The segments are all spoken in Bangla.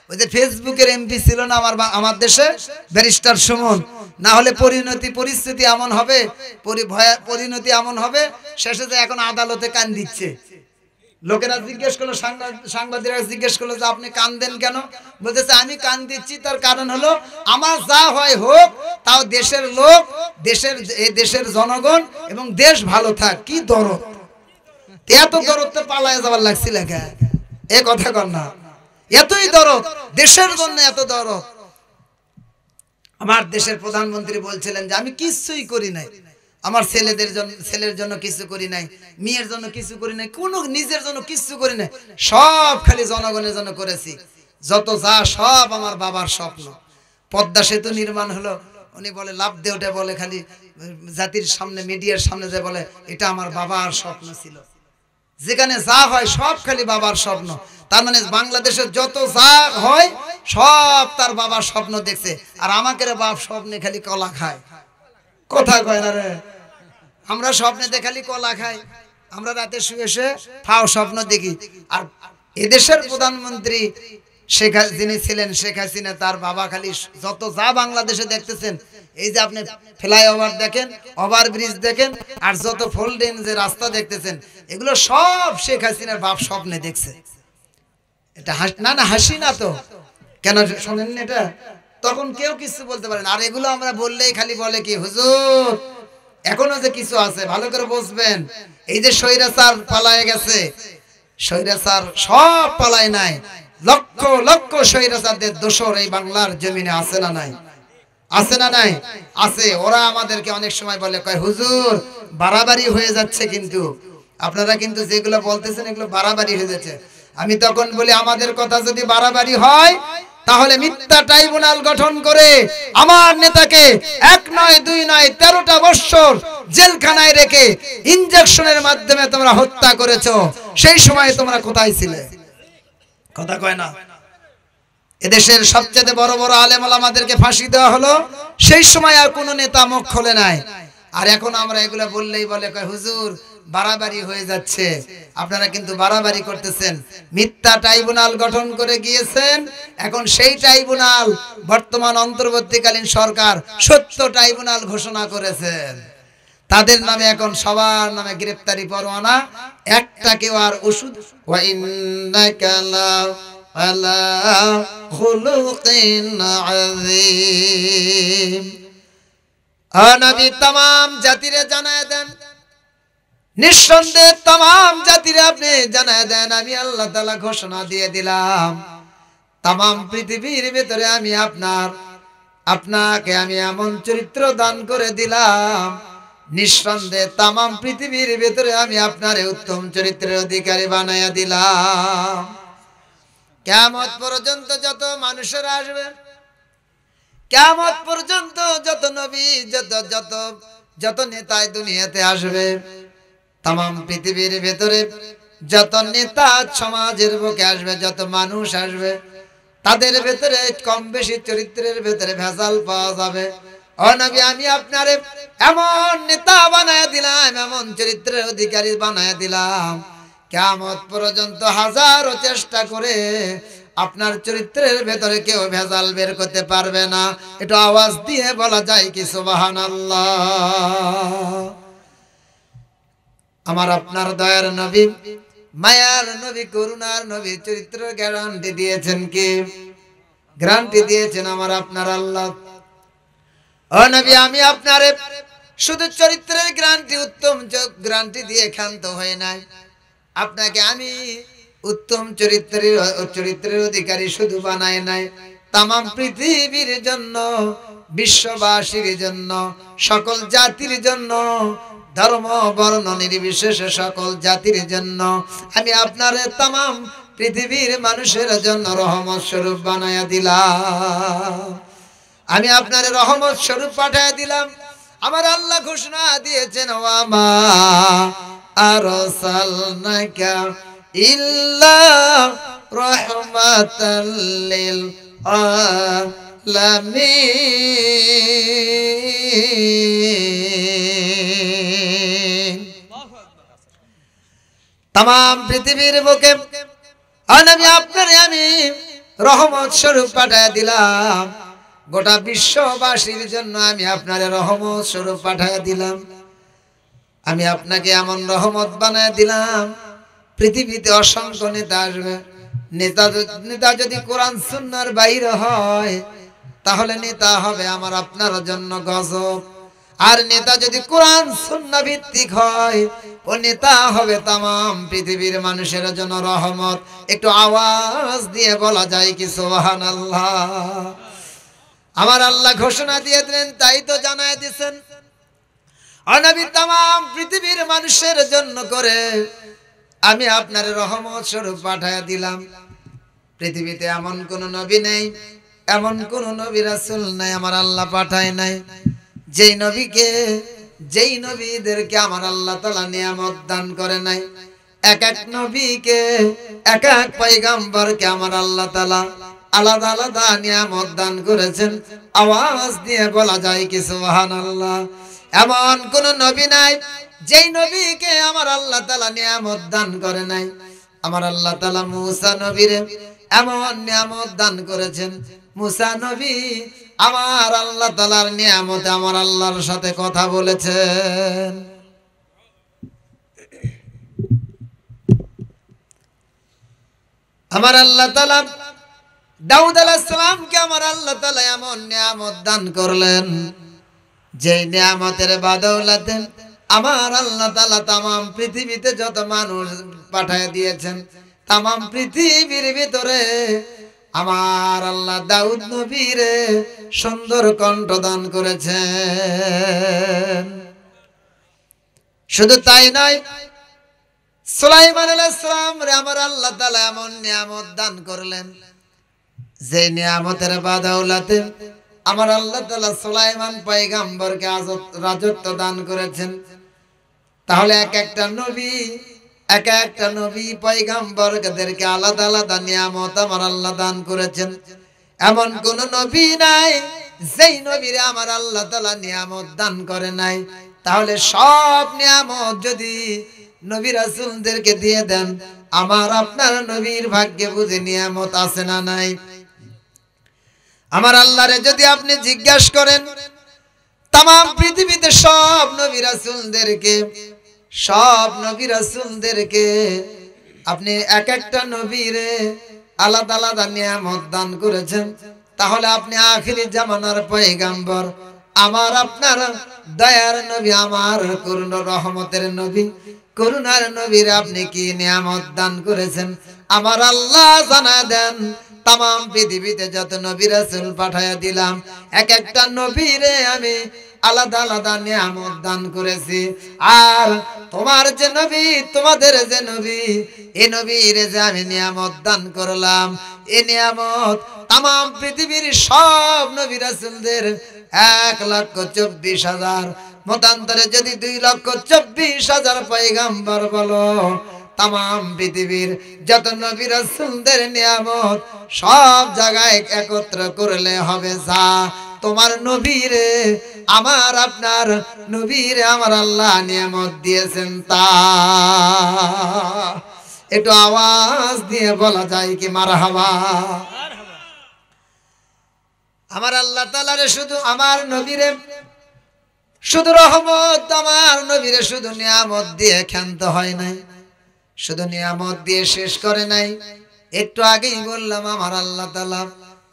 ওই যে ফেসবুকের এমপি ছিল না আমার দেশে ব্যারিস্টার সুমন, না হলে পরিস্থিতি এমন হবে, পরিণতি এমন হবে শেষে যে এখন আদালতে কান দিচ্ছে। লোকেরা জিজ্ঞেস করলো, সাংবাদিকরা জিজ্ঞেস করলো যে আপনি কান দেন কেন? বলতেছে আমি কান দিচ্ছি তার কারণ হলো আমার যা হয় হোক, তাও দেশের লোক, দেশের জনগণ এবং দেশ ভালো থাক। কি দরদ, এত দরদ তো পালায় যাবার লাগছিল এ কথা কর না, এতই দরদ দেশের জন্য, এত দরদ। আমার দেশের প্রধানমন্ত্রী বলছিলেন যে আমি কিছুই করি নাই, আমার ছেলের জন্য কিছু করি নাই, মেয়ের জন্য কিছু করি নাই, কোনো নিজের জন্য কিছু করি নাই, সব খালি জনগণের জন্য করেছি। যত যা সব আমার বাবার স্বপ্ন। পদ্মা সেতু নির্মাণ হলো, উনি বলে লাভ দিয়ে ওঠে, বলে খালি জাতির সামনে, মিডিয়ার সামনে যে বলে এটা আমার বাবার স্বপ্ন ছিল। যেখানে যা হয় সব খালি বাবার স্বপ্ন। তার মানে বাংলাদেশের যত যা হয় সব তার বাবার স্বপ্ন দেখছে। আর আমাকে বাপ স্বপ্নে খালি কলা খায়। কথা কয় না রে, আমরা স্বপ্নেতে খালি কলা খাই, আমরা রাতে শুয়ে শুয়ে ফাও স্বপ্ন দেখি। আর এদেশের প্রধানমন্ত্রী যিনি ছিলেন শেখ হাসিনা, তার বাবা খালি যত যা বাংলাদেশে দেখতেছেন, এই যে আপনি ফ্লাইওভার দেখেন, ওভারব্রিজ দেখেন, আর যত ফোল্ডিং যে রাস্তা দেখতেছেন, এগুলো সব শেখ হাসিনার বাপ স্বপ্নে দেখছে। এটা না হাসি না তো, কেন শোনেন এটা? তখন কেউ কিছু বলতে পারে না। আর এগুলো আমরা বললেই খালি বলে কি হুজুর এখনো যে কিছু আছে, ভালো করে বুঝবেন। এই যে স্বৈরাচার পালায়ে গেছে, স্বৈরাচার সব পালায় নাই, লক্ষ লক্ষ স্বৈরাচারদের দোসর এই বাংলার জমিনে আছে না নাই? আছে না নাই? আছে। ওরা আমাদেরকে অনেক সময় বলে, কয় হুজুর বাড়াবাড়ি হয়ে যাচ্ছে, কিন্তু আপনারা কিন্তু যেগুলো বলতেছেন এগুলো বাড়াবাড়ি হয়ে যাচ্ছে। আমি তখন বলি আমাদের কথা যদি বাড়াবাড়ি হয় তাহলে মিথ্যা ট্রাইব্যুনাল গঠন করে আমার নেতাকে 1 নয় 2 নয় 13টা বছর জেলখানায় রেখে ইনজেকশনের মাধ্যমে তোমরা হত্যা করেছো। সেই সময় তোমরা কোথায় ছিলে? কথা কয় না। এদেশের সবচেয়ে বড় বড় আলেম ওলামাদেরকে ফাঁসি দেওয়া হলো, সেই সময় আর কোনো নেতা মুখ খোলে নাই। আর এখন আমরা এগুলো বললেই বলে, কয় হুজুর বাড়াবাড়ি হয়ে যাচ্ছে। আপনারা কিন্তু বাড়াবাড়ি করতেছেন। মিথ্যা ট্রাইব্যুনাল গঠন করে গিয়েছেন, এখন সেই ট্রাইব্যুনাল বর্তমান অন্তর্বর্তীকালীন সরকার সত্য ট্রাইব্যুনাল ঘোষণা করেছেন। তাদের নামে এখন সবার নামে গ্রেফতারি পরোয়ানা, একটা কেউ আর ওষুধ। ওয়া ইন্নাকা আলা খুলুকিন আযীম। নবী तमाम জাতিরে জানায় দেন, নিঃসন্দেহে तमाम জাতিরে আপনি জানায় দেন, আমি আল্লাহ তাআলা ঘোষণা দিয়ে দিলাম तमाम পৃথিবীর ভিতরে আমি আপনাকে আমি এমন চরিত্র দান করে দিলাম, নিঃসন্দেহে तमाम পৃথিবীর ভিতরে আমি আপনারে উত্তম চরিত্রের অধিকারী বানায়া দিলাম। কিয়ামত পর্যন্ত যত মানুষেরা আসবে, কিয়ামত পর্যন্ত যত নবী, যত নেতাই দুনিয়াতে আসবে, तमाम পৃথিবীর ভিতরে যত নেতা সমাজের বুকে আসবে, যত মানুষ আসবে, তাদের ভিতরে কম বেশি চরিত্রের ভিতরে ভেজাল পাওয়া যাবে। ও নবী আমি আপনারে এমন নেতা বানায়া দিলাম, এমন চরিত্রের অধিকারী বানায়া দিলাম, কিয়ামত পর্যন্ত হাজারো চেষ্টা করে আপনার চরিত্রের ভেতরে কেউ ভেজাল বের করতে পারবে না। এটা আওয়াজ দিয়ে বলা যায় কি সুবহানাল্লাহ। আমার আপনার দয়ার নবী, মায়ার নবী, করুণার নবী, চরিত্রের গ্যারান্টি দিয়েছেন কি? গ্যারান্টি দিয়েছেন আমার আপনার আল্লাহ। ও নবী আমি আপনারে শুধু চরিত্রের গ্যারান্টি, উত্তম গ্যারান্টি দিয়ে ক্ষান্ত হয়ে নাই, আপনাকে আমি উত্তম চরিত্রের অধিকারী শুধু বানায় নাই, तमाम পৃথিবীর জন্য, বিশ্ববাসীর জন্য, সকল জাতির জন্য, ধর্ম বর্ণ নির্বিশেষে সকল জাতির জন্য আমি আপনারে तमाम পৃথিবীর মানুষের জন্য রহমত স্বরূপ বানায়া দিলাম। আমি আপনারে রহমত স্বরূপ পাঠায়া দিলাম। আমার আল্লাহ ঘোষণা দিয়েছেন, ওয়া মা আরসালনাকা ইল্লা রাহমাতাল লিল আলামিন। तमाम পৃথিবীর বুকে আমি আপনারে আমি রহমত স্বরূপ পাঠায় দিলাম, গোটা বিশ্ববাসীর জন্য আমি আপনারে রহমত স্বরূপ পাঠায় দিলাম। আমি আপনাকে এমন রহমত বানায় দিলাম, পৃথিবীতে অসংখ্য নেতা আসবে। নেতা যদি কোরআন সুন্নাহর বাইরে হয় তাহলে নেতা হবে আমার আপনার জন্য গজব। আর নেতা যদি কোরআন সুন্নাহ ভিত্তিক হয় ও নেতা হবে তামাম পৃথিবীর মানুষের জন্য রহমত। একটু আওয়াজ দিয়ে বলা যায় কি সুবহানাল্লাহ। আমার আল্লাহ ঘোষণা দিয়ে দিলেন, তাই তো জানায় দিয়েছেন নবী তামাম পৃথিবীর মানুষের জন্য করে আমি আপনার রহমত স্বরূপ পাঠায়া দিলাম। পৃথিবীতে এমন কোন নবী নেই, এমন কোন নবী রাসূল নাই আমার আল্লাহ পাঠায় নাই যেই নবীদেরকে আমার আল্লাহ তাআলা নিয়ামত দান করে নাই। এক এক নবীকে, এক এক পয়গম্বরকে আমার আল্লাহ তাআলা আলাদা আলাদা নিয়ামত দান করেছেন। আওয়াজ দিয়ে বলা যায় কি সুবহানাল্লাহ। এমন কোন নবী নাই যেই নবীকে আমার আল্লাহ তাআলা নিয়ামত দান করে নাই। আমার আল্লাহ তাআলা মূসা নবীরে এমন নিয়ামত দান করেছেন। মূসা নবী আমার আল্লাহ তাআলার নিয়ামতে আমার আল্লাহর সাথে কথা বলেছেন। আমার আল্লাহ তাআলা দাউদ আলাইহিস সালামকে আমার আল্লাহ তাআলা এমন নিয়ামত দান করলেন, যেই নিয়ামতের বদৌলতে আমার আল্লাহ তাআলা তামাম পৃথিবীতে যত মানুষ পাঠিয়ে দিয়েছেন, তামাম পৃথিবীর ভিতরে আমার আল্লাহ দাউদ নবীরে সুন্দর কণ্ঠ দান করেছেন। শুধু তাই নয়, সুলাইমান আলাইহিস সালাম রে আমার আল্লাহ তাআলা এমন নিয়ামত দান করলেন, যে নিয়ামতের বদৌলতে আমার আল্লাহ তাআলা সুলাইমান পয়গম্বরকে রাজত্ব দান করেছেন। তাহলে এক একটা নবী পয়গম্বরদেরকে আলাদা আলাদা নিয়ামত আমার আল্লাহ দান করেছেন। এমন কোন নবী নাই যেই নবীরে আমার আল্লাহ তাআলা নিয়ামত দান করে নাই। তাহলে সব নিয়ামত যদি নবী রাসূলদেরকে দিয়ে দেন, আমার আপনার নবীর ভাগ্যে বুঝে নিয়ামত আছে না নাই? আমার আল্লাহরে যদি আপনি জিজ্ঞাসা করেন, তামাম পৃথিবীতে সব নবী রাসূলদেরকে আপনি এক একটা নবীরে আলাদা আলাদা নিয়ামত দান করেছেন, তাহলে আপনি আখিরি জামানার পয়গম্বর, আমার আপনার দয়ার নবী, আমার করুণা রহমতের নবী, করুণার নবীর আপনি কি নিয়ামত দান করেছেন? আমার আল্লাহ জানা দেন, তামাম পৃথিবীতে যত নবী রাসূল পাঠায়া দিলাম, এক একটা নবীরে আমি আলাদা আলাদা নিয়ামত দান করেছি। আর তোমার যে নবী, তোমাদের যে নবী, এই নবীরে যে আমি নিয়ামত দান করলাম, এই নিয়ামত তামাম পৃথিবীর সব নবী রাসূলদের 1,24,000, মতান্তরে যদি 2,24,000 পয়গম্বর বলো, তামাম পৃথিবীর যত নবী রাসূলদের নিয়ামত সব জায়গায় একত্র করলে হবে যা তোমার নবীরে, আমার আপনার নবীরে আমার আল্লাহ নিয়ামত দিয়েছেন তা। একটু আওয়াজ দিয়ে বলা যায় কি মারহাবা। আমার আল্লাহ তাআলারে শুধু আমার নবীরে শুধু রহমত, আমার নবীরে শুধু নিয়ামত দিয়ে ক্ষান্ত হয় নাই, শুধু নিয়ামত দিয়ে শেষ করে নাই। একটু আগেই বললাম আমার আল্লাহ তাআলা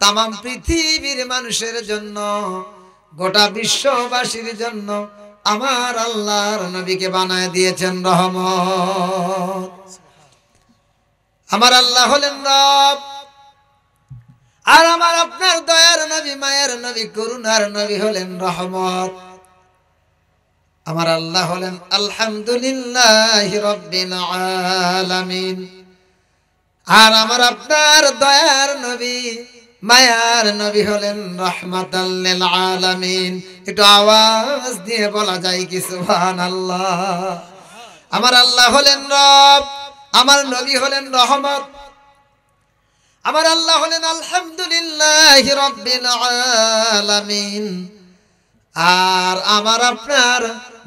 তামাম পৃথিবীর মানুষের জন্য, গোটা বিশ্ববাসীর জন্য আমার আল্লাহর নবীকে বানায় দিয়েছেন রহমত। আমার আল্লাহ হলেন রব, আর আমার আপনার দয়ার নবী, মায়ের নবী, করুণার নবী হলেন রহমত। আমার আল্লাহ হলেন আলহামদুলিল্লাহি রাব্বিল আলামিন, আর আমার আপনার দয়ার নবী, মায়ার নবী হলেন রাহমাতাল লিল আলামিন। একটু আওয়াজ দিয়ে বলা যায় কি সুবহানাল্লাহ। আমার আল্লাহ হলেন রব, আমার নবী হলেন রহমত, আমার আল্লাহ হলেন আলহামদুলিল্লাহি রাব্বিল আলামিন, আর আমার আপনার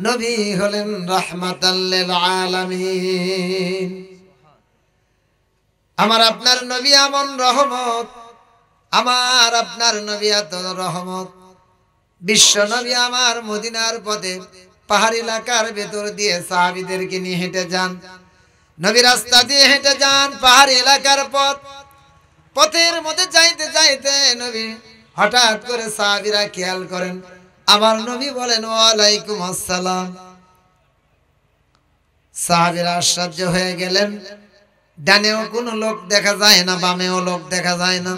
নবী হলেন রাহমাতাল লিল আলামিন। আমার আপনার নবী এমন রহমত আমার আপনার নবী এত রহমত, বিশ্ব নবী আমার মদিনার পথে পাহাড়ি এলাকার ভেতর দিয়ে সাহাবীদেরকে নিয়ে হেঁটে যান। নবী রাস্তা দিয়ে হেঁটে যান, পাহাড়ি এলাকার পথ। পথের মধ্যে যাইতে যাইতে নবী হঠাৎ করে সাহাবীরা খেয়াল করেন, আমার নবী বলেন ওয়ালাইকুম আসসালাম। সাহাবীরা আশ্চর্য হয়ে গেলেন, ডানেও কোনো লোক দেখা যায় না, বামেও লোক দেখা যায় না,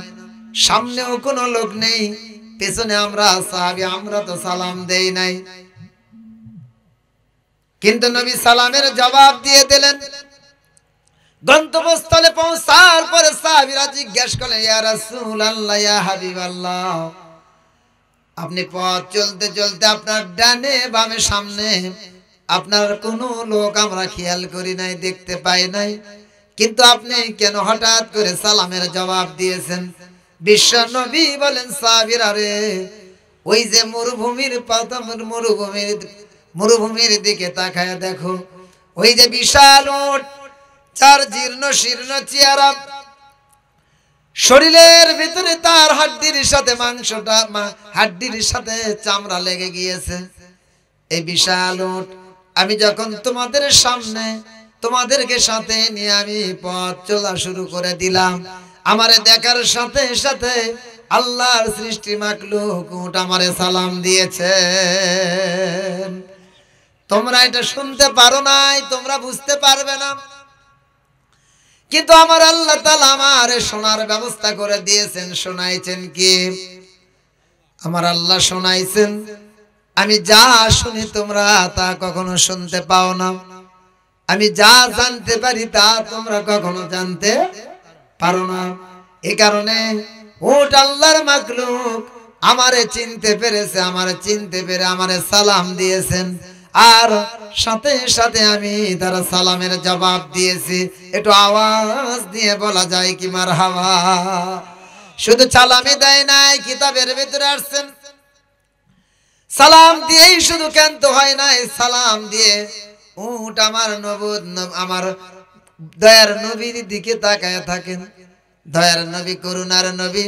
সামনেও কোনো লোক নেই, পেছনে আমরা সাহাবী, আমরা তো সালাম দেই নাই। কিন্তু নবী সালামের জবাব দিয়ে দিলেন। গন্তব্যস্থলে পৌঁছার পরে সাহাবীরা জিজ্ঞেস করলেন, ইয়া রাসূলুল্লাহ, ইয়া হাবিবাল্লাহ, আপনি পথ চলতে চলতে আপনার ডানে বামে সামনে আপনার কোনো লোক আমরা খেয়াল করি নাই, দেখতে পাই নাই, কিন্তু আপনি কেন হঠাৎ করে সালামের জবাব দিয়েছেন? বিশ্ব নবী বলেন, সাহাবীরা রে, ওই যে মরুভূমির পাতা, মরুভূমির দিকে তাকায় দেখো, ওই যে বিশাল উট, চার জীর্ণ শীর্ণ চেহারা, শরীরের ভিতরে তার হাড্ডির সাথে মাংসটা, হাড্ডির সাথে চামড়া লেগে গিয়েছে। এই বিশাল উট আমি যখন তোমাদের সামনে তোমাদেরকে সাথে নিয়ে আমি পথ চলা শুরু করে দিলাম, আমারে দেখার সাথে সাথে আল্লাহর সৃষ্টি মাখলুক উট আমারে সালাম দিয়েছে। তোমরা এটা শুনতে পারো নাই, তোমরা বুঝতে পারবে না, কিন্তু আমার আল্লাহ তাআলা আমারে শোনার ব্যবস্থা করে দিয়েছেন। শোনাইছেন কি? আমার আল্লাহ শোনাইছেন। আমি যা শুনি তোমরা তা কখনো শুনতে পাও না, আমি যা জানতে পারি তা তোমরা কখনো জানতে পারো না। এই কারণে উট আল্লাহর মাখলুক আমারে চিনতে পেরেছে, আমারে চিনতে পেরে আমারে সালাম দিয়েছেন, আর সাথে সাথে আমি তারা সালামের জবাব দিয়েছি। একটু আওয়াজ দিয়ে বলা যায় কি মারহাবা? শুধু সালামই দেয় নাই, কিতাবের ভিতরে আসছেন সালাম দিয়েই শুধু ক্ষান্ত হয় নাই, সালাম দিয়ে উট আমার আমার দয়ার নবীর দিকে তাকায় থাকেন। দয়ার নবী, করুণার নবী,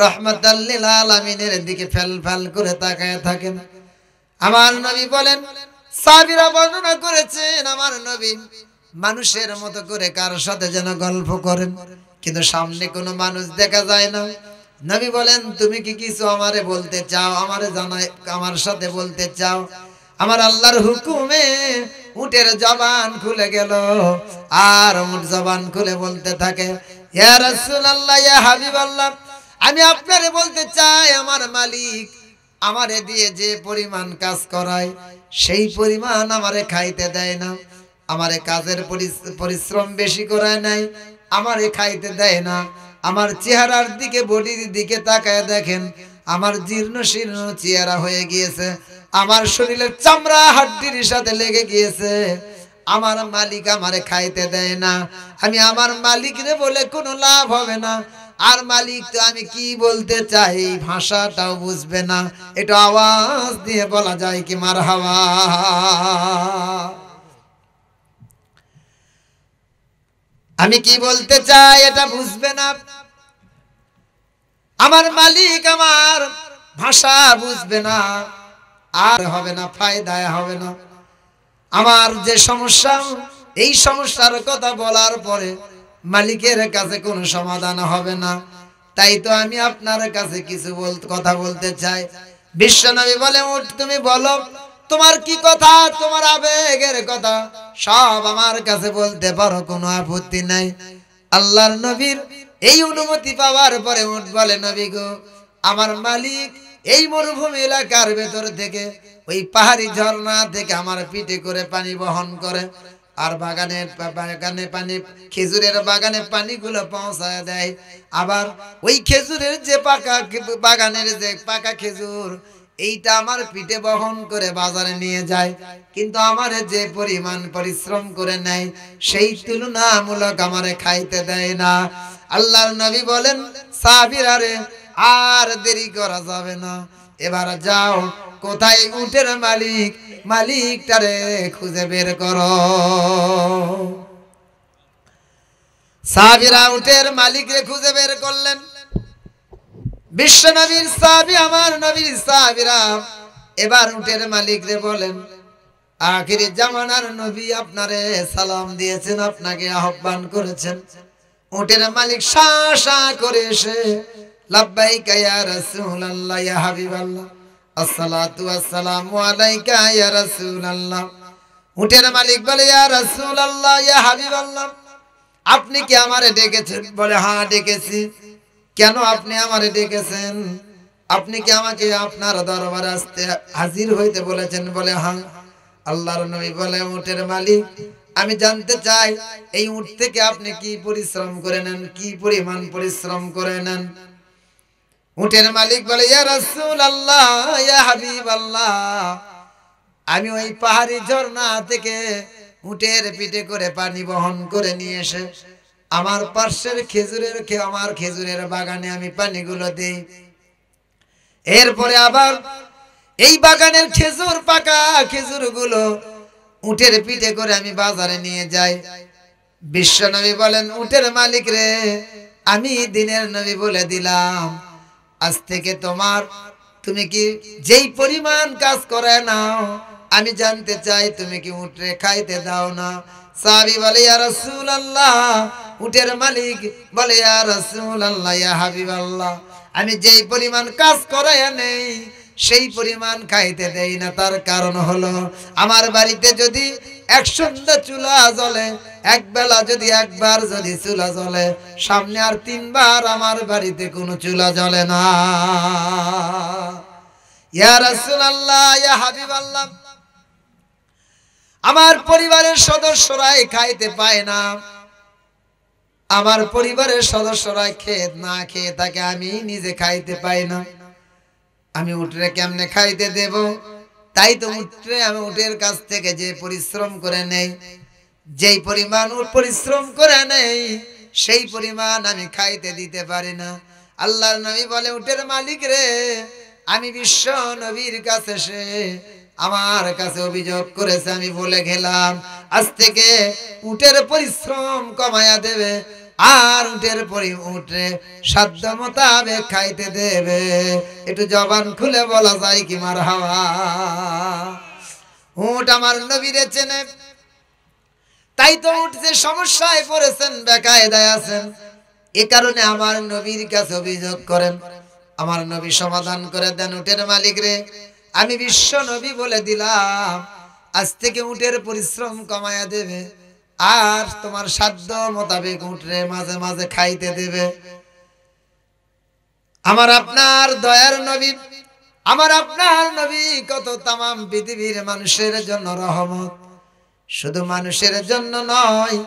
রহমাতাল লিল আলামিনের দিকে ফেল ফেল করে তাকায় থাকেন। আমার নবী বলেন, সাহাবীরা বর্ণনা করেছেন, আমার নবী মানুষের মতো করে কার সাথে যেন গল্প করেন, কিন্তু সামনে কোনো মানুষ দেখা যায় না। নবী বলেন, তুমি কি কিছু আমারে বলতে চাও, আমারে জানাই, আমার সাথে বলতে চাও? আমার আল্লাহর হুকুমে উটের জবান খুলে গেল, আর উট জবান খুলে বলতে থাকে, ইয়া রাসূলুল্লাহ, ইয়া হাবিবাল্লাহ, আমি আপনারে বলতে চাই, আমার মালিক আমারে দিয়ে যে পরিমাণ কাজ করায় সেই পরিমাণ আমারে খাইতে দেয় না, আমারে কাজের পরিশ্রম বেশি করায় নাই, আমারে খাইতে দেয় না। আমার চেহারার দিকে, বডির দিকে তাকায় দেখেন, আমার জীর্ণ শীর্ণ চেহারা হয়ে গিয়েছে, আমার শরীরের চামড়া হাড্ডির সাথে লেগে গিয়েছে, আমার মালিক আমারে খাইতে দেয় না। আমি আমার মালিকরে বলে কোনো লাভ হবে না, আর মালিক তো আমি কি বলতে চাই এই ভাষাটাও বুঝবে না। এটা আওয়াজ দিয়ে বলা যায় কি মারহাবা? আমি কি বলতে চাই এটা বুঝবে না, আমার মালিক আমার ভাষা বুঝবে না, আর হবে না, ফায়দায় হবে না। আমার যে সমস্যা, এই সমস্যার কথা বলার পরে মালিকের কাছে কোনো সমাধান হবে না। তাই তো আমি আপনার কাছে কিছু কথা বলতে চাই। বিশ্বনবী বলে, উঠ তুমি বলো, তোমার কি কথা, তোমার আবেগের কথা সব আমার কাছে বলতে পারো, কোনো আপত্তি নাই। আল্লাহর নবীর এই অনুমতি পাওয়ার পরে উঠ বলে, নবী গো, আমার মালিক এই মরুভূমি এলাকার ভেতর থেকে ওই পাহাড়ি ঝর্ণা থেকে আমার পিঠে করে পানি বহন করে, আর বাগানে পানি, খেজুরের বাগানে পানিগুলো পৌঁছায় দেয়। আবার ওই খেজুরের যে বাগানের যে পাকা খেজুর, এইটা আমার পিঠে বহন করে বাজারে নিয়ে যায়, কিন্তু আমারে যে পরিমাণ পরিশ্রম করে নেয় সেই তুলনামূলক আমারে খাইতে দেয় না। আল্লাহর নবী বলেন, সাহাবীরা রে, আর দেরি করা যাবে না, এবার যাও, কোথায় উটের মালিক, মালিকটারে খুঁজে বের করো। সাহাবীরা উটের মালিকরে খুঁজে বের করলেন। বিশ্ব নবীর সাহাবী, আমার নবীর সাহাবীরা এবার উটের মালিক রে বলেন, আখিরি জামানার নবী আপনারে সালাম দিয়েছেন, আপনাকে আহ্বান করেছেন। উটের মালিক শাসা করে এসে লাব্বাইকা ইয়া রাসূলুল্লাহ ইয়া হাবিবাল্লাহ, আসসালাতু ওয়াসসালামু আলাইকা ইয়া রাসূলুল্লাহ। উটের মালিক বলে, ইয়া রাসূলুল্লাহ ইয়া হাবিবাল্লাহ, আপনি কি আমারে ডেকেছেন? বলে, হ্যাঁ ডেকেছি। কেন আপনি আমারে ডেকেছেন? আপনি কি আমাকে আপনার দরবারে আসতে হাজির হইতে বলেছেন? বলে, হ্যাঁ। আল্লাহর নবী বলে, উটের মালিক, আমি জানতে চাই এই উট থেকে আপনি কি পরিশ্রম করে নেন, কি পরিমাণ পরিশ্রম করে নেন? উটের মালিক বলে, ইয়া রাসূলুল্লাহ ইয়া হাবিবাল্লাহ, আমি ওই পাহাড়ি ঝর্ণা থেকে উটের পিঠে করে পানি বহন করে নিয়ে এসে আমার পাশের আমার খেজুরের বাগানে আমি পানিগুলো দেই। এরপরে আবার এই বাগানের খেজুর, পাকা খেজুরগুলো উটের পিঠে করে আমি বাজারে নিয়ে যাই। বিশ্ব নবী বলেন, উটের মালিক রে, আমি দিনের নবী বলে দিলাম, আজ থেকে তুমি কি যেই পরিমাণ কাজ করে নাও, আমি জানতে চাই তুমি কি উটরে খাইতে দাও না? সাহাবী বলে, ইয়া রাসূলুল্লাহ, উটের মালিক বলে, ইয়া রাসূলুল্লাহ ইয়া হাবিবাল্লাহ, আমি যেই পরিমাণ কাজ করাই নেই সেই পরিমাণ খাইতে দেই না। তার কারণ হলো, আমার বাড়িতে যদি 100 চুলা জ্বলে, এক বেলা যদি একবার যদি চুলা জ্বলে, সামনে আর 3 বার আমার বাড়িতে কোনো চুলা জ্বলে না। ইয়া রাসূলুল্লাহ ইয়া হাবিবাল্লাহ, আমার পরিবারের সদস্যরাই খাইতে পায় না, আমার পরিবারের সদস্যরাই না খেয়ে থাকে, আমি নিজে খাইতে পাই না, আমি উটরে কেমনে খাইতে দেব? তাই তো আমি উটের কাছ থেকে যে পরিশ্রম করে নেই, যেই পরিমাণ পরিশ্রম করে নেই সেই পরিমাণ আমি খাইতে দিতে পারি না। আল্লাহর নবী বলে, উটের মালিক রে, আমি বিশ্ব নবীর কাছে এসে আমার কাছে অভিযোগ করেছে, আমি বলে গেলাম আজ থেকে উটের পরিশ্রম কমায়া দেবে, আর উটরে সাধ্য মোতাবেক খাইতে দেবে। একটু জবান খুলে বলা যায় কি মারহাবা? উট আমার নবীরে চেনে, তাই তো উট যে সমস্যায় পড়েছেন, বেকায়দায় আছেন, এ কারণে আমার নবীর কাছে অভিযোগ করেন, আমার নবী সমাধান করে দেন। উটের মালিক রে, আমি বিশ্ব নবী বলে দিলাম, আজ থেকে উটের পরিশ্রম কমায়া দেবে, আর তোমার সাধ্য মোতাবেক উটরে মাঝে মাঝে খাইতে দেবে। আমার আপনার দয়ার নবী, আমার আপনার নবী কত তামাম পৃথিবীর মানুষের জন্য রহমত। শুধু মানুষের জন্য নয়,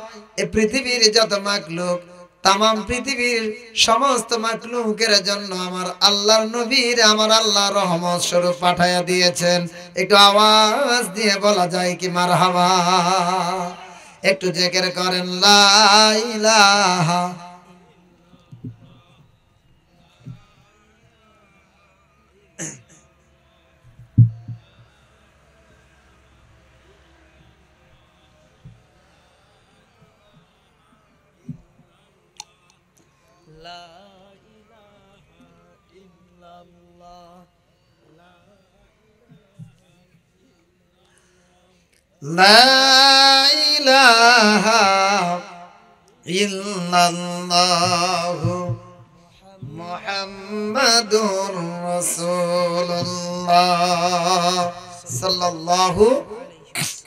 এই পৃথিবীর যত মাখলুক, তামাম পৃথিবীর সমস্ত মাখলুকের জন্য আমার আল্লাহর নবীর আমার আল্লাহ রহমত স্বরূপ পাঠাইয়া দিয়েছেন। একটু আওয়াজ দিয়ে বলা যায় কি মারহাবা? একটু জিকির করেন, লা ইলাহা লা ইলাহা ইল্লাল্লাহু মুহাম্মাদুর রাসূলুল্লাহ সাল্লাল্লাহু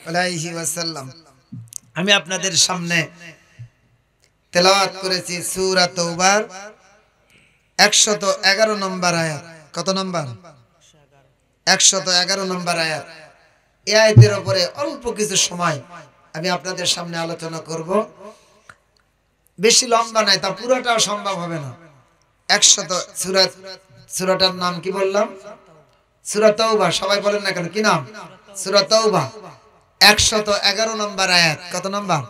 আলাইহি ওয়াসাল্লাম। আমি আপনাদের সামনে তেলাওয়াত করেছি সূরা তাওবার 111 নম্বর আয়াত। কত নম্বর? 111 নম্বর আয়াত। এই আয়াতের উপরে অল্প কিছু সময় আমি আপনাদের সামনে আলোচনা করব, বেশি লম্বা নাই, তা পুরোটাও সম্ভব হবে না। 100 সূরাটার নাম কি বললাম? সূরা তাওবা। সবাই বলেন না কেন, কি নাম? সূরা তাওবা 111 নম্বর আয়াত। কত নম্বর?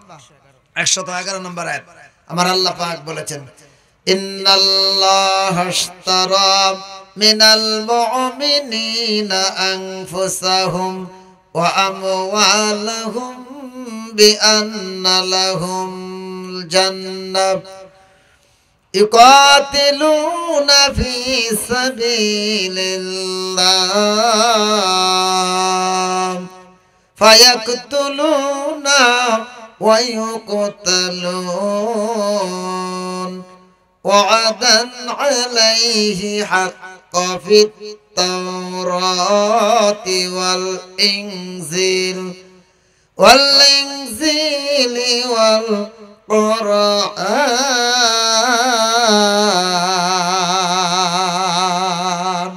111 নম্বর আয়াত। আমার আল্লাহ পাক বলেছেন, ইন্নাল্লাহা আশতারা মিনাল মুমিনিনা আনফুসাহুম ওয়া আমওয়ালাহুম বিআন্না লাহুমুল জান্নাহ ইউকাতিলুনা ফি সাবিলিল্লাহ ফায়াকতুলুনা ওয়া ইউকতালুন ওয়া'দান আলাইহি হাক্কা ফিত তাওরাতি ওয়াল ইনজিল ওয়াল কুরআন।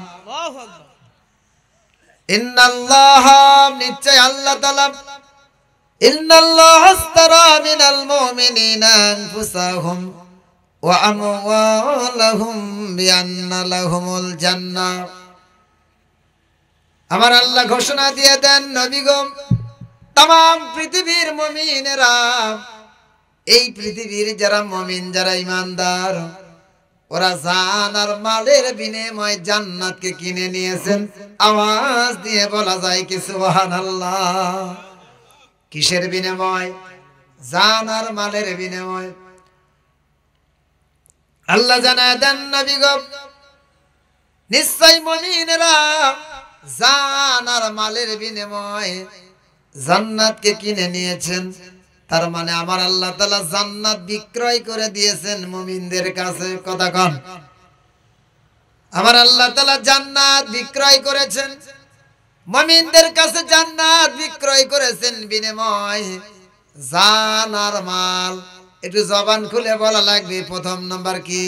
ইন্নাল্লাহা নিশ্চয় আল্লাহ তাআলা ইন্নাল্লাহা আস্তারা মিনাল মুমিনিনা আনফুসাহুম ওয়া আমওয়ালাহুম বিআন্না লাহুমুল জান্নাহ। আমার আল্লাহ ঘোষণা দিয়ে দেন নবী গো, तमाम পৃথিবীর মুমিনেরা, এই পৃথিবীর যারা মুমিন, যারা ঈমানদার, ওরা জান আর মালের বিনিময়ে জান্নাতকে কিনে নিয়েছেন। আওয়াজ দিয়ে বলা যায় কি সুবহানাল্লাহ। কিসের বিনিময়? জান আর মালের বিনিময়। আল্লাহ জানায় দেন নবী গো, নিশ্চয় মুমিনেরা জান আর মালের বিনিময়ে জান্নাতকে কিনে নিয়েছেন। তার মানে আমার আল্লাহ তাআলা জান্নাত বিক্রয় করে দিয়েছেন মুমিনদের কাছে। কথা কন, আমার আল্লাহ তাআলা জান্নাত বিক্রয় করেছেন মুমিনদের কাছে, জান্নাত বিক্রয় করেছেন বিনিময় জান আর মাল। একটু জবান খুলে বলা লাগবে, প্রথম নাম্বার কি?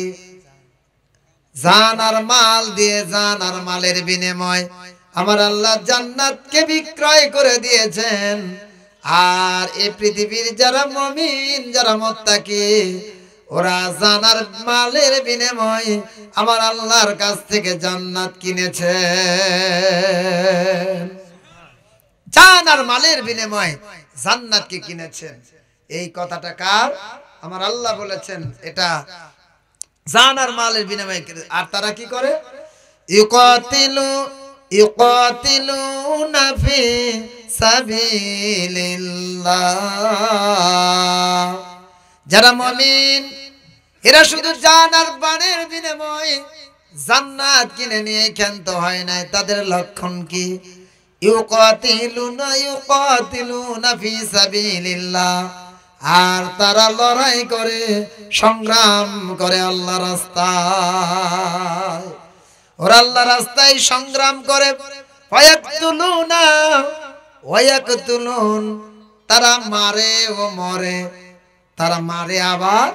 জান আর মাল দিয়ে, জান আর মালের বিনিময় আমার আল্লাহ জান্নাতকে বিক্রয় করে দিয়েছেন। আর এই পৃথিবীর যারা মুমিন, যারা মুত্তাকি, ওরা জান আর মালের বিনিময়ে আমার আল্লাহর কাছ থেকে জান্নাত কিনেছে। জান আর মালের বিনিময়ে জান্নাতকে কিনেছেন। এই কথাটা কার? আমার আল্লাহ বলেছেন এটা জান আর মালের বিনিময়ে। আর তারা কি করে? ইউকাতিলুনা ফি সাবিলিল্লাহ। যারা মুমিন এরা শুধু জান আর মালের বিনিময়ে জান্নাত কিনে নিয়ে ক্ষান্ত হয় নাই। তাদের লক্ষণ কি? ইউকাতিলুনা ফি সাবিলিল্লাহ। আর তারা লড়াই করে, সংগ্রাম করে আল্লাহর রাস্তায়। ওরা আল্লাহর রাস্তায় সংগ্রাম করে। ফায়াকতুলুনা ওয়া ইয়াকতুলুন, তারা মারে ও মরে, তারা মারে আবার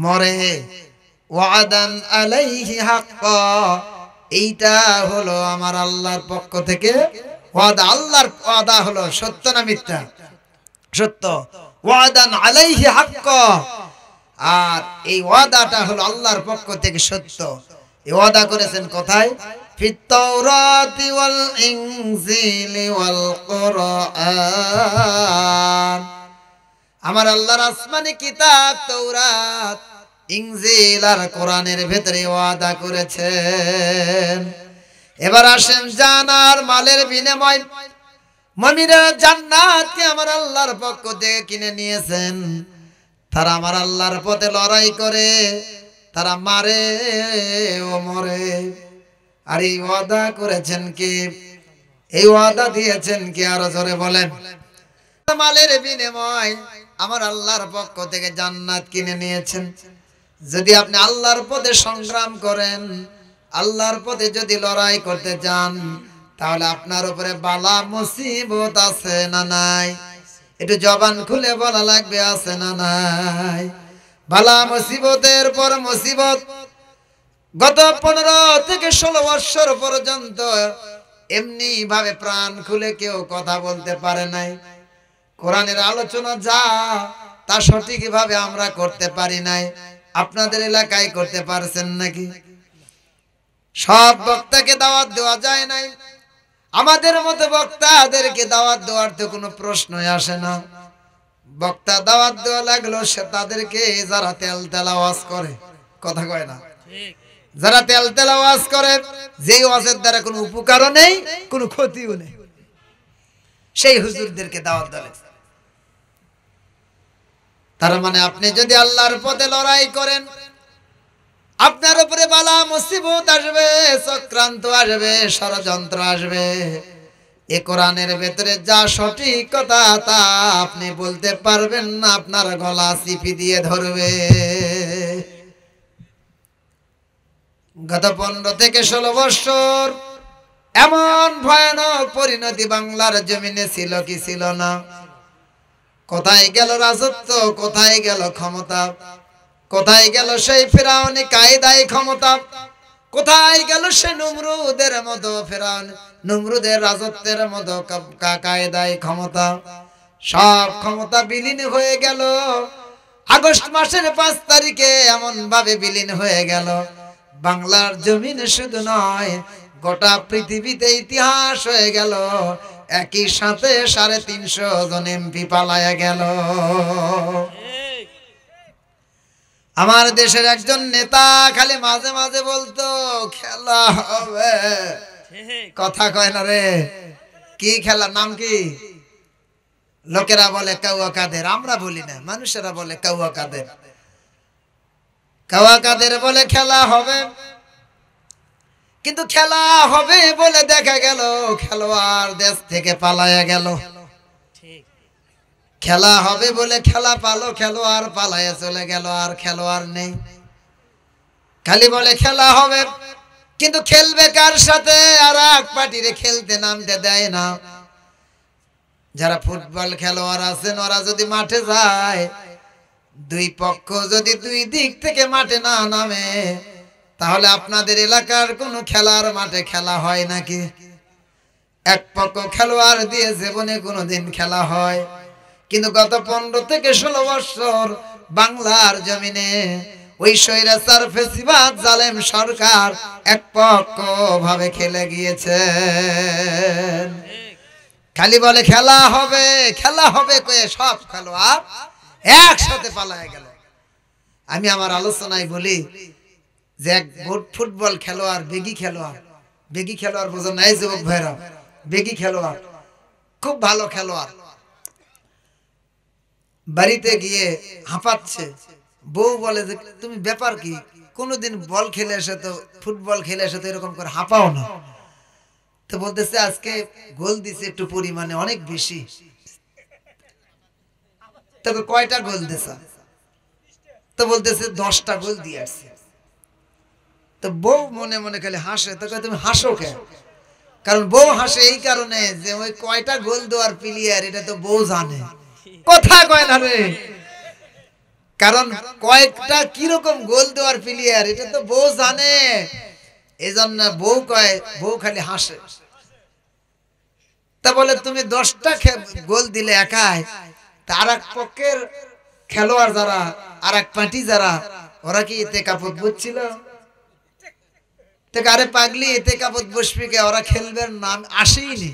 মরে। ওয়াদান আলাইহি হাক্কা, এইটা হলো আমার আল্লাহর পক্ষ থেকে ওয়াদা। আল্লাহর ওয়াদা হলো সত্য না মিথ্যা? সত্য। ওয়াদান আলাইহি হাক্কা, আর এই ওয়াদাটা হলো আল্লাহর পক্ষ থেকে সত্য। এই ওয়াদা করেছেন কোথায়? ফিত তাওরাতি ওয়াল ইনজিলি ওয়াল কুরআন। আমার আল্লাহর আসমানি কিতাব তাওরাত, ইনজিল আর কোরআনের ভেতরে ওয়াদা করেছেন। এবার আসেন জান আর মালের বিনিময় মুমিনরা জান্নাতকে আমার আল্লাহর পক্ষ থেকে কিনে নিয়েছেন। তারা আমার আল্লাহর পথে লড়াই করে, তারা মারে ও মরে। আর এই ওয়াদা করেছেন কি? এই ওয়াদা দিয়েছেন কি? আরো জোরে বলেন। মালের বিনিময় আমার আল্লাহর পক্ষ থেকে জান্নাত কিনে নিয়েছেন। যদি আপনি আল্লাহর পথে সংগ্রাম করেন, আল্লাহর পথে যদি লড়াই করতে চান, তাহলে আপনার উপরে বালা মুসিবত আছে না নাই? একটু জবান খুলে বলা লাগবে, আছে না নাই? বালা মুসিবতের পর মুসিবত। গত 15 থেকে 16 বছর পর্যন্ত এমনি ভাবে প্রাণ খুলে কেউ কথা বলতে পারে নাই। কোরআনের আলোচনা যা তা সঠিকভাবে আমরা করতে পারি নাই। আপনাদের এলাকায় করতে পারছেন নাকি? সব বক্তাকে দাওয়াত দেওয়া যায় নাই। আমাদের মতো বক্তাদেরকে দাওয়াত দেওয়ার তো কোনো প্রশ্নই আসে না। বক্তা দাওয়াত দেওয়া লাগলো সে তাদেরকে যারা তেল তেল আওয়াজ করে, কথা কয় না, যারা তেল তেল আওয়াজ করে, যেই ওয়াজের দ্বারা কোনো উপকারও নেই, কোনো ক্ষতিও নেই, সেই হুজুরদেরকে দাওয়াত দেওয়া। তার মানে আপনি যদি আল্লাহর পথে লড়াই করেন, আপনার উপরে বালা মুসিবত আসবে, চক্রান্ত আসবে, ষড়যন্ত্র আসবে। এ কোরআনের ভেতরে যা সঠিক কথা তা আপনি বলতে পারবেন না, আপনার গলা চিপি দিয়ে ধরবে। গত 15 থেকে 16 বছর এমন ভয়ানক পরিণতি বাংলার জমিনে ছিল কি ছিল না? কোথায় গেল রাজত্ব, কোথায় গেল ক্ষমতা, কোথায় গেল সেই ফিরাউনি কায়দায় ক্ষমতা, কোথায় গেল সে নমরুদের মতো ফিরাউন নমরুদের রাজত্বের মতো কায়দায় ক্ষমতা? সব ক্ষমতা বিলীন হয়ে গেল আগস্ট মাসের 5 তারিখে, এমন ভাবে বিলীন হয়ে গেল বাংলার জমিনে শুধু নয় গোটা পৃথিবীতে ইতিহাস হয়ে গেল। একই সাথে 350 জন এমপি পালায়া গেল। আমার দেশের একজন নেতা খালি মাঝে মাঝে বলতো খেলা হবে, কথা কয় না রে। কি খেলা, নাম কি? লোকেরা বলে কাউয়া কাদের, আমরা বলি না, মানুষেরা বলে কাউয়া কাদের। কাউয়া কাদের বলে খেলা হবে, কিন্তু খেলা হবে বলে দেখা গেল খেলোয়াড় দেশ থেকে পালায়া গেল। খেলা হবে বলে খেলা পালো, খেলোয়াড় পালায়া চলে গেল, আর খেলোয়াড় নেই। খালি বলে খেলা হবে, কিন্তু খেলবে কার সাথে? আর এক পার্টিরে খেলতে নামতে দেয় না। যারা ফুটবল খেলোয়াড় আছেন ওরা যদি মাঠে যায়, দুই পক্ষ যদি দুই দিক থেকে মাঠে না নামে, তাহলে আপনাদের এলাকার কোনো খেলার মাঠে খেলা হয় নাকি? এক পক্ষ খেলোয়াড় দিয়ে জীবনে কোনোদিন খেলা হয়? কিন্তু গত 15 থেকে 16 বছর বাংলার জমিনে ওই স্বৈরাচার ফ্যাসিবাদ জালেম সরকার এক পক্ষ ভাবে খেলে গিয়েছে। খালি বলে খেলা হবে, খেলা হবে কয়ে সব খেলোয়াড় একসাথে পালায় গেল। আমি আমার আলোচনায় বলি যে এক ফুটবল খেলোয়াড়, বেগি খেলোয়াড়, বেগি খেলোয়াড় বোঝেন নাই যুবক ভাইরা? বেগি খেলোয়াড় খুব ভালো খেলোয়াড়, বাড়িতে গিয়ে হাঁপাচ্ছে। বউ বলে যে তুমি ব্যাপার কি, কোনোদিন বল খেলে এসে তো, ফুটবল খেলে এসে তো এরকম করে হাঁপাও না। তো বলতেছে আজকে গোল দিছে একটু পরিমাণে অনেক বেশি। তবে কয়টা গোল দিছা? তো বলতেছে 10টা গোল দিয়ে আসছে। তো বউ মনে মনে খালি হাসে। তো তুমি হাসো কেন? কারণ বউ হাসে এই কারণে যে ওই কয়টা গোল দেওয়ার প্লেয়ার এটা তো বউ জানে। কথা কয় না রে, কারণ কয়েকটা কিরকম গোল দেওয়ার প্লেয়ার এটা তো বউ জানে, এজন্য বউ কয়, বউ খালি হাসে। তা বলে তুমি 10টা গোল দিলে একাই, তার এক পক্ষের খেলোয়াড় যারা, আর এক পার্টি যারা, ওরা কি এতে কাপড় বুঝছিল? আরে পাগলি, এতে কাপড় বসবি কে? ওরা খেলবে নাম আসেইনি।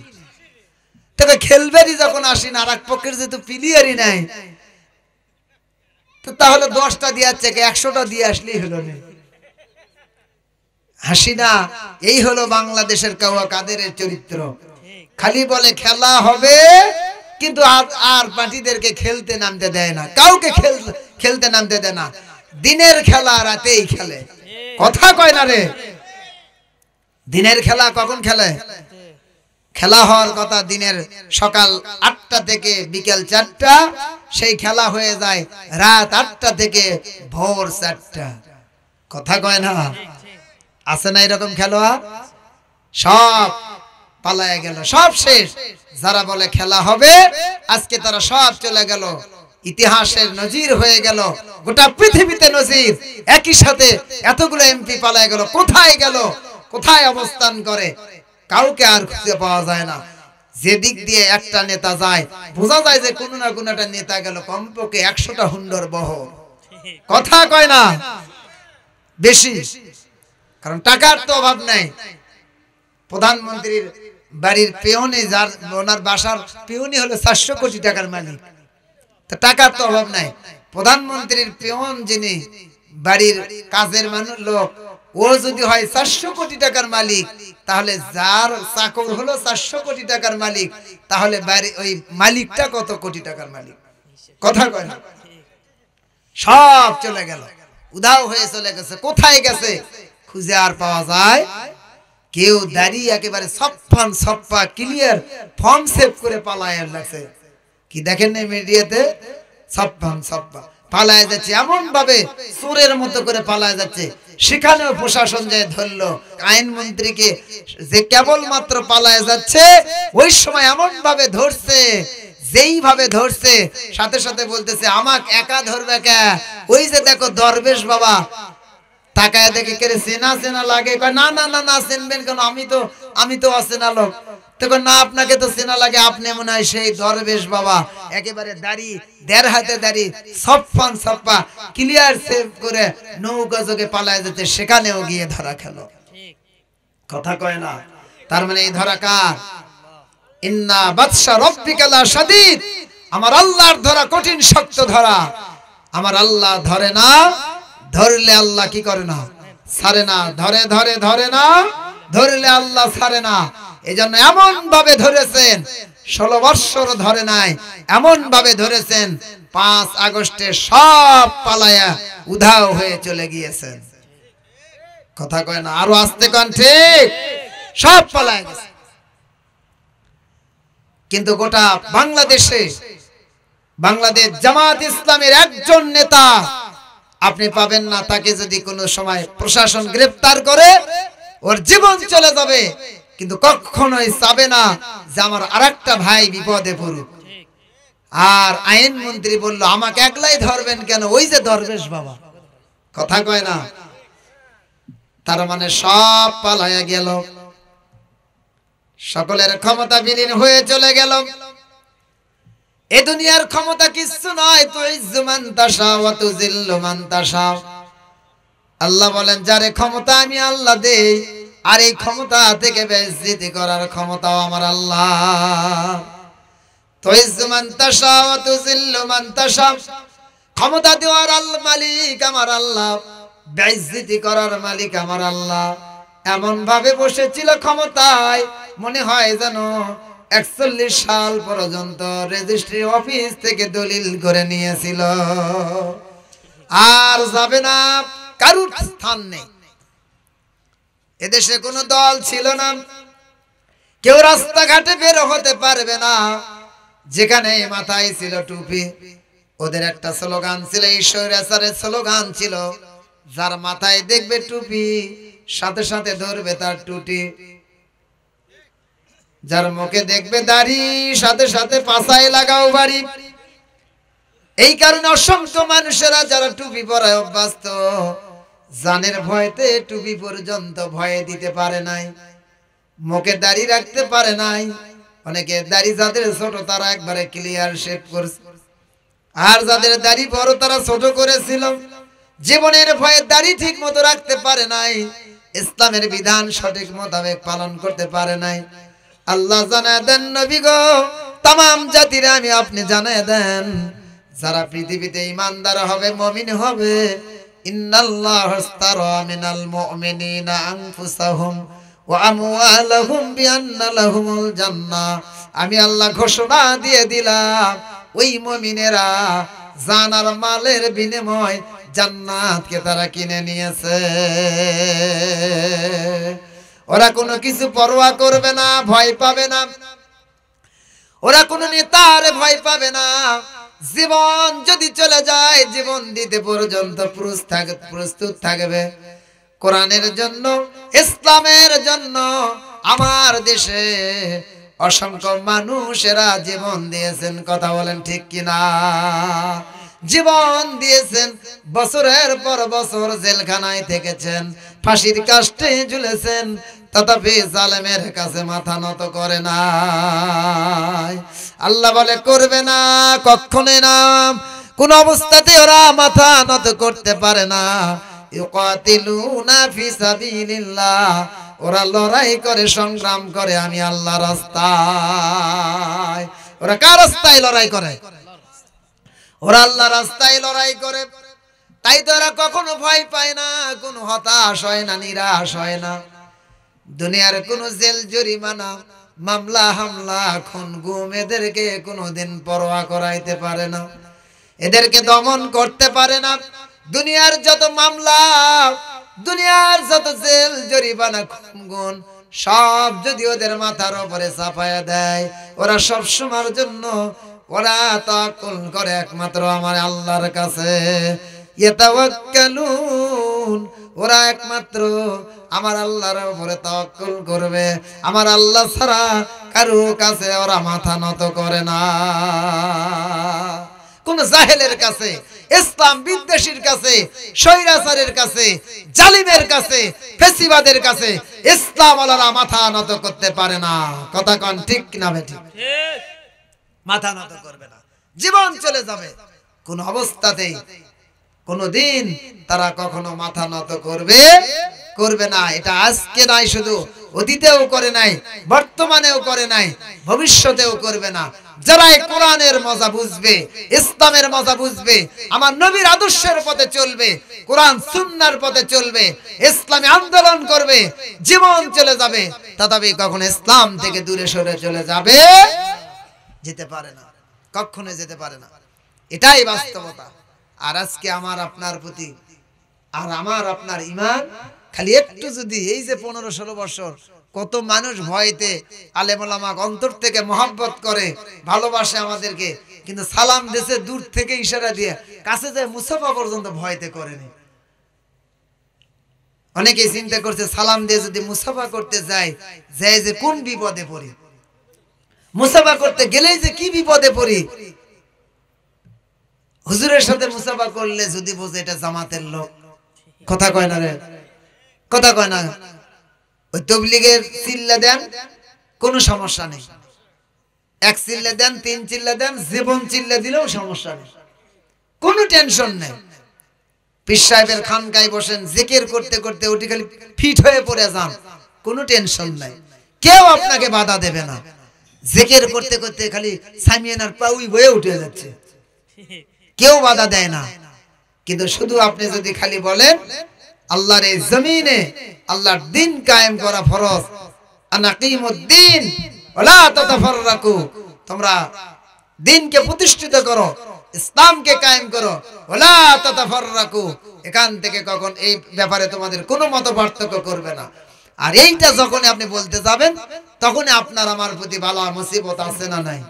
তবে খেলবেরই যখন আসেন, আর এক পক্ষের যেহেতু প্লেয়ারই নাই, তো তাহলে 10টা দিয়ে যাচ্ছে, 100টা দিয়ে আসলেই হলো না। হাসি না? এই হলো বাংলাদেশের কাউয়া কাদেরের চরিত্র। খালি বলে খেলা হবে, কিন্তু আর পার্টিদেরকে খেলতে নামতে দেয় না, কাউকে খেলতে নামতে দেয় না। দিনের খেলা রাতেই খেলে, কথা কয় না রে। দিনের খেলা কখন খেলে? খেলা হওয়ার কথা দিনের সকাল 8টা থেকে বিকেল 4টা, সেই খেলা হয়ে যায় রাত 8টা থেকে ভোর 4টা। কথা কয় না? আছে না এরকম খেলোয়াড়? সব পালায়া গেল, সব শেষ। যারা বলে খেলা হবে আজকে তারা সব চলে গেল, ইতিহাসের নজির হয়ে গেল, গোটা পৃথিবীতে নজির। একই সাথে এতগুলো এমপি পালায়া গেল, কোথায় গেল, কোথায় অবস্থান করে কাউকে আর খুঁজে পাওয়া যায় না। যেদিক দিয়ে একটা নেতা যায় বোঝা যায় যে কোনো না কোনো একটা নেতা গেল, কমপক্ষে 100টা হুন্ডর বহর। কথা কয় না? বেশি, কারণ টাকার তো অভাব নাই। প্রধানমন্ত্রীর বাড়ির পেয়নে, যার ওনার বাসার পেয়নি হলো 400 কোটি টাকার মালিক, তো টাকার তো অভাব নাই। প্রধানমন্ত্রীর পেয়ন যিনি বাড়ির কাজের মানুষ লোক, ও যদি হয় 400 কোটি টাকার মালিক, তাহলে যার চাকর হলো 400 কোটি টাকার মালিক, তাহলে বাড়ি ওই মালিকটা কত কোটি টাকার মালিক? কথা কয় না? সব চলে গেল। উধাও হয়ে চলে গেছে। কোথায় গেছে খুঁজে আর পাওয়া যায় কেউ দাঁড়িয়ে একেবারে সফান সফা ক্লিয়ার ফর্ম সেভ করে পালায় লাগছে। কি দেখেন না মিডিয়াতে সফান সফা পালায় যাচ্ছে, এমন ভাবে চোরের মতো করে পালায় যাচ্ছে। সেখানেও প্রশাসন যে ধরলো আইনমন্ত্রীকে, যে কেবলমাত্র পালায় যাচ্ছে ওই সময় এমন ভাবে ধরছে, যেই ভাবে ধরছে সাথে সাথে বলতেছে আমাকে একা ধরবে কে, ওই যে দেখো দরবেশ বাবা। তাকায় দেখে কে চেনা চেনা লাগে, না না না না চিনবেন কেন, আমি তো অচেনা লোক। তখন না আপনাকে তো চেনা লাগে, আপনি মনে হয় সেই দরবেশ বাবা। একেবারে দাড়ি, দেড় হাতে দাড়ি, সফান সফা ক্লিয়ার সেভ করে নৌকা যোগে পালায় যেতে, সেখানেও গিয়ে ধরা খেলো। কথা কয় না? তার মানে এই ধরা কার? ইন্না বাদশা রব্বিকা লা শাদীদ, আমার আল্লাহর ধরা কঠিন শক্ত ধরা। আমার আল্লাহ ধরে না, ধরলে আল্লাহ কি করে না? ছাড়ে না। ধরে ধরে ধরে না, ধরলে আল্লাহ ছাড়ে না। এজন্য এমন ভাবে ধরেছেন, 16 বৎসর ধরে নাই, এমন ভাবে ধরেছেন 5 আগস্টে সব পালায়া উধাও হয়ে চলে গিয়েছেন। কথা কয় না? আরো আস্তে কন, ঠিক? সব পালায় গেছে। কিন্তু গোটা বাংলাদেশে, বাংলাদেশ জামাত ইসলামের একজন নেতা আপনি পাবেন না, তাকে যদি কোনো সময় প্রশাসন গ্রেফতার করে ওর জীবন চলে যাবে, কিন্তু কখনোই চাবে না যে আমার আরেকটা ভাই বিপদে পড়ুক। আর আইনমন্ত্রী বলল আমাকে একলাই ধরবেন কেন, ওই যে দরবেশ বাবা। কথা কয় না? তার মানে সব পালায়া গেল, সকলের ক্ষমতা বিলীন হয়ে চলে গেল। এই দুনিয়ার ক্ষমতা কিছু নয়, তুইজ্জু মান তাশা ওয়া তুযিল্লু মান তাশা। আল্লাহ বলেন যারে ক্ষমতা আমি আল্লাহ দেই, আর এই ক্ষমতা থেকে বেইজ্জতি করার ক্ষমতাও আমার আল্লাহ। তুইজ্জু মান তাশা ওয়া তুযিল্লু মান তাশা, ক্ষমতা দেওয়ার মালিক আমার আল্লাহ, বেইজ্জতি করার মালিক আমার আল্লাহ। এমন ভাবে বসেছিল ক্ষমতায়, মনে হয় যেন 41 সাল পর্যন্ত রেজিস্ট্রি অফিস থেকে দলিল করে নিয়েছিল। আর যাবে না, কারুর স্থান নেই। এদেশে কোনো দল ছিল না, কেউ রাস্তাঘাটে বের হতে পারবে না। যেখানে মাথায় ছিল টুপি, ওদের একটা স্লোগান ছিল, এই স্বৈরাচারের স্লোগান ছিল, যার মাথায় দেখবে টুপি সাথে সাথে ধরবে তার টুটি, যার মুখে দেখবে দাড়ি সাথে সাথে পাছায় লাগাও বাড়ি। এই কারণে অসংখ্য মানুষেরা যারা টুপি পরায় অভ্যস্ত, জানের ভয়তে টুপি পর্যন্ত ভয়ে দিতে পারে নাই, মুখে দাড়ি রাখতে পারে নাই। অনেকে দাড়ি যাদের ছোট তারা একবারে ক্লিয়ার শেভ করছে, আর যাদের দাড়ি বড় তারা ছোট করেছিল। জীবনের ভয়ে দাড়ি ঠিক মতো রাখতে পারে নাই, ইসলামের বিধান সঠিক মোতাবেক পালন করতে পারে নাই। আল্লাহ জানায় দেন নবী গো, তামাম জাতিরা আমি আপনি জানায় দেন, যারা পৃথিবীতে ঈমানদার হবে, মুমিন হবে, ইন্নাল্লাহা আশতারা মিনাল মুমিনিনা আনফুসাহুম ওয়া আমওয়ালাহুম বিআন্না লাহুমুল জান্নাহ। আমি আল্লাহ ঘোষণা দিয়ে দিলাম, ওই মুমিনেরা জান আর মালের বিনিময় জান্নাতকে তারা কিনে নিয়েছে। ওরা কোনো কিছু পরোয়া করবে না, ভয় পাবে না। ওরা কোনো নেতার ভয় পাবে না। জীবন যদি চলে যায়, জীবন দিতে পর্যন্ত প্রস্তুত থাকবে কোরআনের জন্য, ইসলামের জন্য। আমার দেশে অসংখ্য মানুষেরা জীবন দিয়েছেন, কথা বলেন ঠিক কিনা? জীবন দিয়েছেন, বছরের পর বছর জেলখানায় থেকেছেন, ফাঁসির কাস্টে ঝুলেছেন, তথাপি জালেমের কাছে মাথা নত করে না। আল্লাহ বলে করবে না, কখনোই না, কোন অবস্থাতে ওরা মাথা নত করতে পারে না। ইউকাতিলুনা ফি সাবিলিল্লাহ, ওরা লড়াই করে, সংগ্রাম করে আমি আল্লাহর রাস্তায়। ওরা কার রাস্তায় লড়াই করে? ওরা আল্লাহর রাস্তায় লড়াই করে। তাই তো ওরা কখনো ভয় পায় না, কোনো হতাশ হয় না, নিরাশ হয় না। দুনিয়ার কোনো জেল জরিমানা, মামলা হামলা, খুন গুম এদেরকে কোনোদিন পরোয়া করাইতে পারে না, এদেরকে দমন করতে পারে না। দুনিয়ার যত মামলা, দুনিয়ার যত জেল জরিমানা গুণ সব যদি ওদের মাথার উপরে চাপায়া দেয়, ওরা সব সময়ের জন্য ওরা তাওয়াক্কুল করে একমাত্র আমার আল্লাহর কাছে। ইয়াতাওয়াক্কালুন, ওরা একমাত্র আমার আল্লাহর উপরে তাওয়াক্কুল করবে। আমার আল্লাহ ছাড়া কারো কাছে ওরা মাথা নত করে না। কোন জাহেলের কাছে, ইসলাম বিদ্বেষীর কাছে, স্বৈরাচারের কাছে, জালিমের কাছে, ফেসিবাদের কাছে ইসলাম ওয়ালারা মাথা নত করতে পারে না। কথা কোন ঠিক না বেঠিক? মাথা নত করবে না, জীবন চলে যাবে। কোন অবস্থাতেই কোনদিন তারা কখনো মাথা নত করবে না। এটা আজকে নাই, শুধু অতীতেও করে নাই, বর্তমানেও করে নাই, ভবিষ্যতেও করবে না। যারা এই কোরআনের মজা বুঝবে, ইসলামের মজা বুঝবে, আমার নবীর আদর্শের পথে চলবে, কোরআন সুন্নাহর পথে চলবে, ইসলামী আন্দোলন করবে, জীবন চলে যাবে, তথাপি কখনো ইসলাম থেকে দূরে সরে চলে যাবে যেতে পারে না, কখনো যেতে পারে না। এটাই বাস্তবতা। আর আজকে আমার আপনার প্রতি আর আমার আপনার ঈমান খালি একটু যদি এই যে 15-16 বছর কত মানুষ ভয়তে আলেম ওলামা অন্তর থেকে মহব্বত করে, ভালোবাসে আমাদেরকে, কিন্তু সালাম দেশে দূর থেকে ইশারা দিয়ে কাছে যায় মুসাফা পর্যন্ত ভয়তে করেনি। অনেকে চিন্তা করছে সালাম দিয়ে যদি মুসাফা করতে যায় যে কোন বিপদে পড়ি, মুসাফা করতে গেলেই যে কি বিপদে পড়ি। হুজুরের সাথে মুসাফা করলে যদি বোঝে এটা জামাতের লোক, কথা কয় না রে, কথা কয় না। ওই তবলিগের চিল্লা দেন, কোনো সমস্যা নেই। এক চিল্লা দেন, 3 চিল্লা দেন, জীবন চিল্লা দিলেও সমস্যা নেই, কোনো টেনশন নেই। পীর সাহেবের খানকায় বসেন, জিকির করতে করতে ওটি খালি ফিট হয়ে পড়ে যান, কোনো টেনশন নাই, কেউ আপনাকে বাধা দেবে না। জিকির করতে করতে খালি সামিয়ানার পাউই বয়ে উঠে যাচ্ছে, কেউ বাধা দেয় না। কিন্তু শুধু আপনি যদি খালি বলেন আল্লাহর এই জমিনে আল্লাহর দ্বীন কায়েম করা ফরজ, আনাকিমুদ্দিন ওয়ালা তাতাফাররাকু, তোমরা দ্বীনকে প্রতিষ্ঠিত করো, ইসলামকে কায়েম করো, ওয়ালা তাতাফাররাকু, এখান থেকে কখন এই ব্যাপারে তোমাদের কোনো মত পার্থক্য করবে না। আর এইটা যখন আপনি বলতে যাবেন তখন আপনার আমার প্রতি বালা মুসিবত আছে না নাই?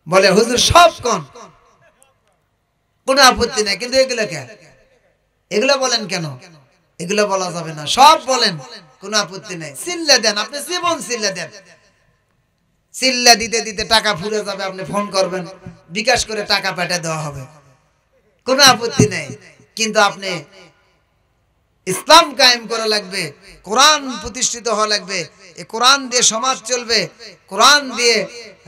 বলে হুজুর সব কোন, কোনো আপত্তি নাই, কিন্তু এগুলো কেন, এগুলো বলেন কেন? এগুলো বলা যাবে না, সব বলেন, কোনো আপত্তি নাই। চিল্লা দেন, আপনি জীবন চিল্লা দেন, চিল্লা দিতে দিতে টাকা ফুরে যাবে, আপনি ফোন করবেন, বিকাশ করে টাকা পাঠিয়ে দেওয়া হবে, কোনো আপত্তি নাই। কিন্তু আপনি ইসলাম কায়েম করা লাগবে, কোরআন প্রতিষ্ঠিত হওয়া লাগবে, এই কোরআন দিয়ে সমাজ চলবে, কোরআন দিয়ে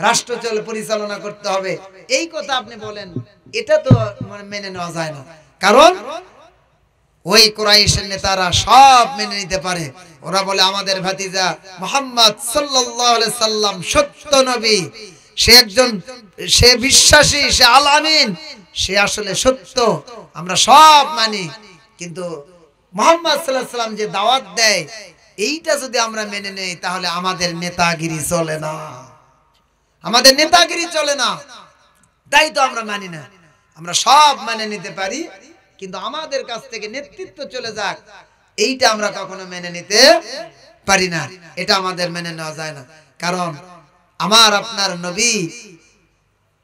রাষ্ট্র চলে পরিচালনা করতে হবে, এই কথা আপনি বলেন, এটা তো মেনে নেওয়া যায় না। কারণ ওই কুরাইশের নেতারা সব মেনে নিতে পারে। ওরা বলে আমাদের ভাতিজা মুহাম্মদ সাল্লাল্লাহু আলাইহি সাল্লাম সত্য নবী, সে একজন, সে বিশ্বাসী, সে আল আমিন, সে আসলে সত্য, আমরা সব মানি। কিন্তু মুহাম্মদ সাল্লাল্লাহু আলাইহি সাল্লাম যে দাওয়াত দেয় এইটা যদি আমরা মেনে নেই তাহলে আমাদের নেতাগিরি চলে না, আমাদের নেতাগিরি চলে না, তাই তো আমরা মানি না। আমরা সব মেনে নিতে পারি, কিন্তু আমাদের কাছ থেকে নেতৃত্ব চলে যাক এইটা আমরা কখনো মেনে নিতে পারি না, এটা আমাদের মেনে নেওয়া যায় না। কারণ আমার আপনার নবী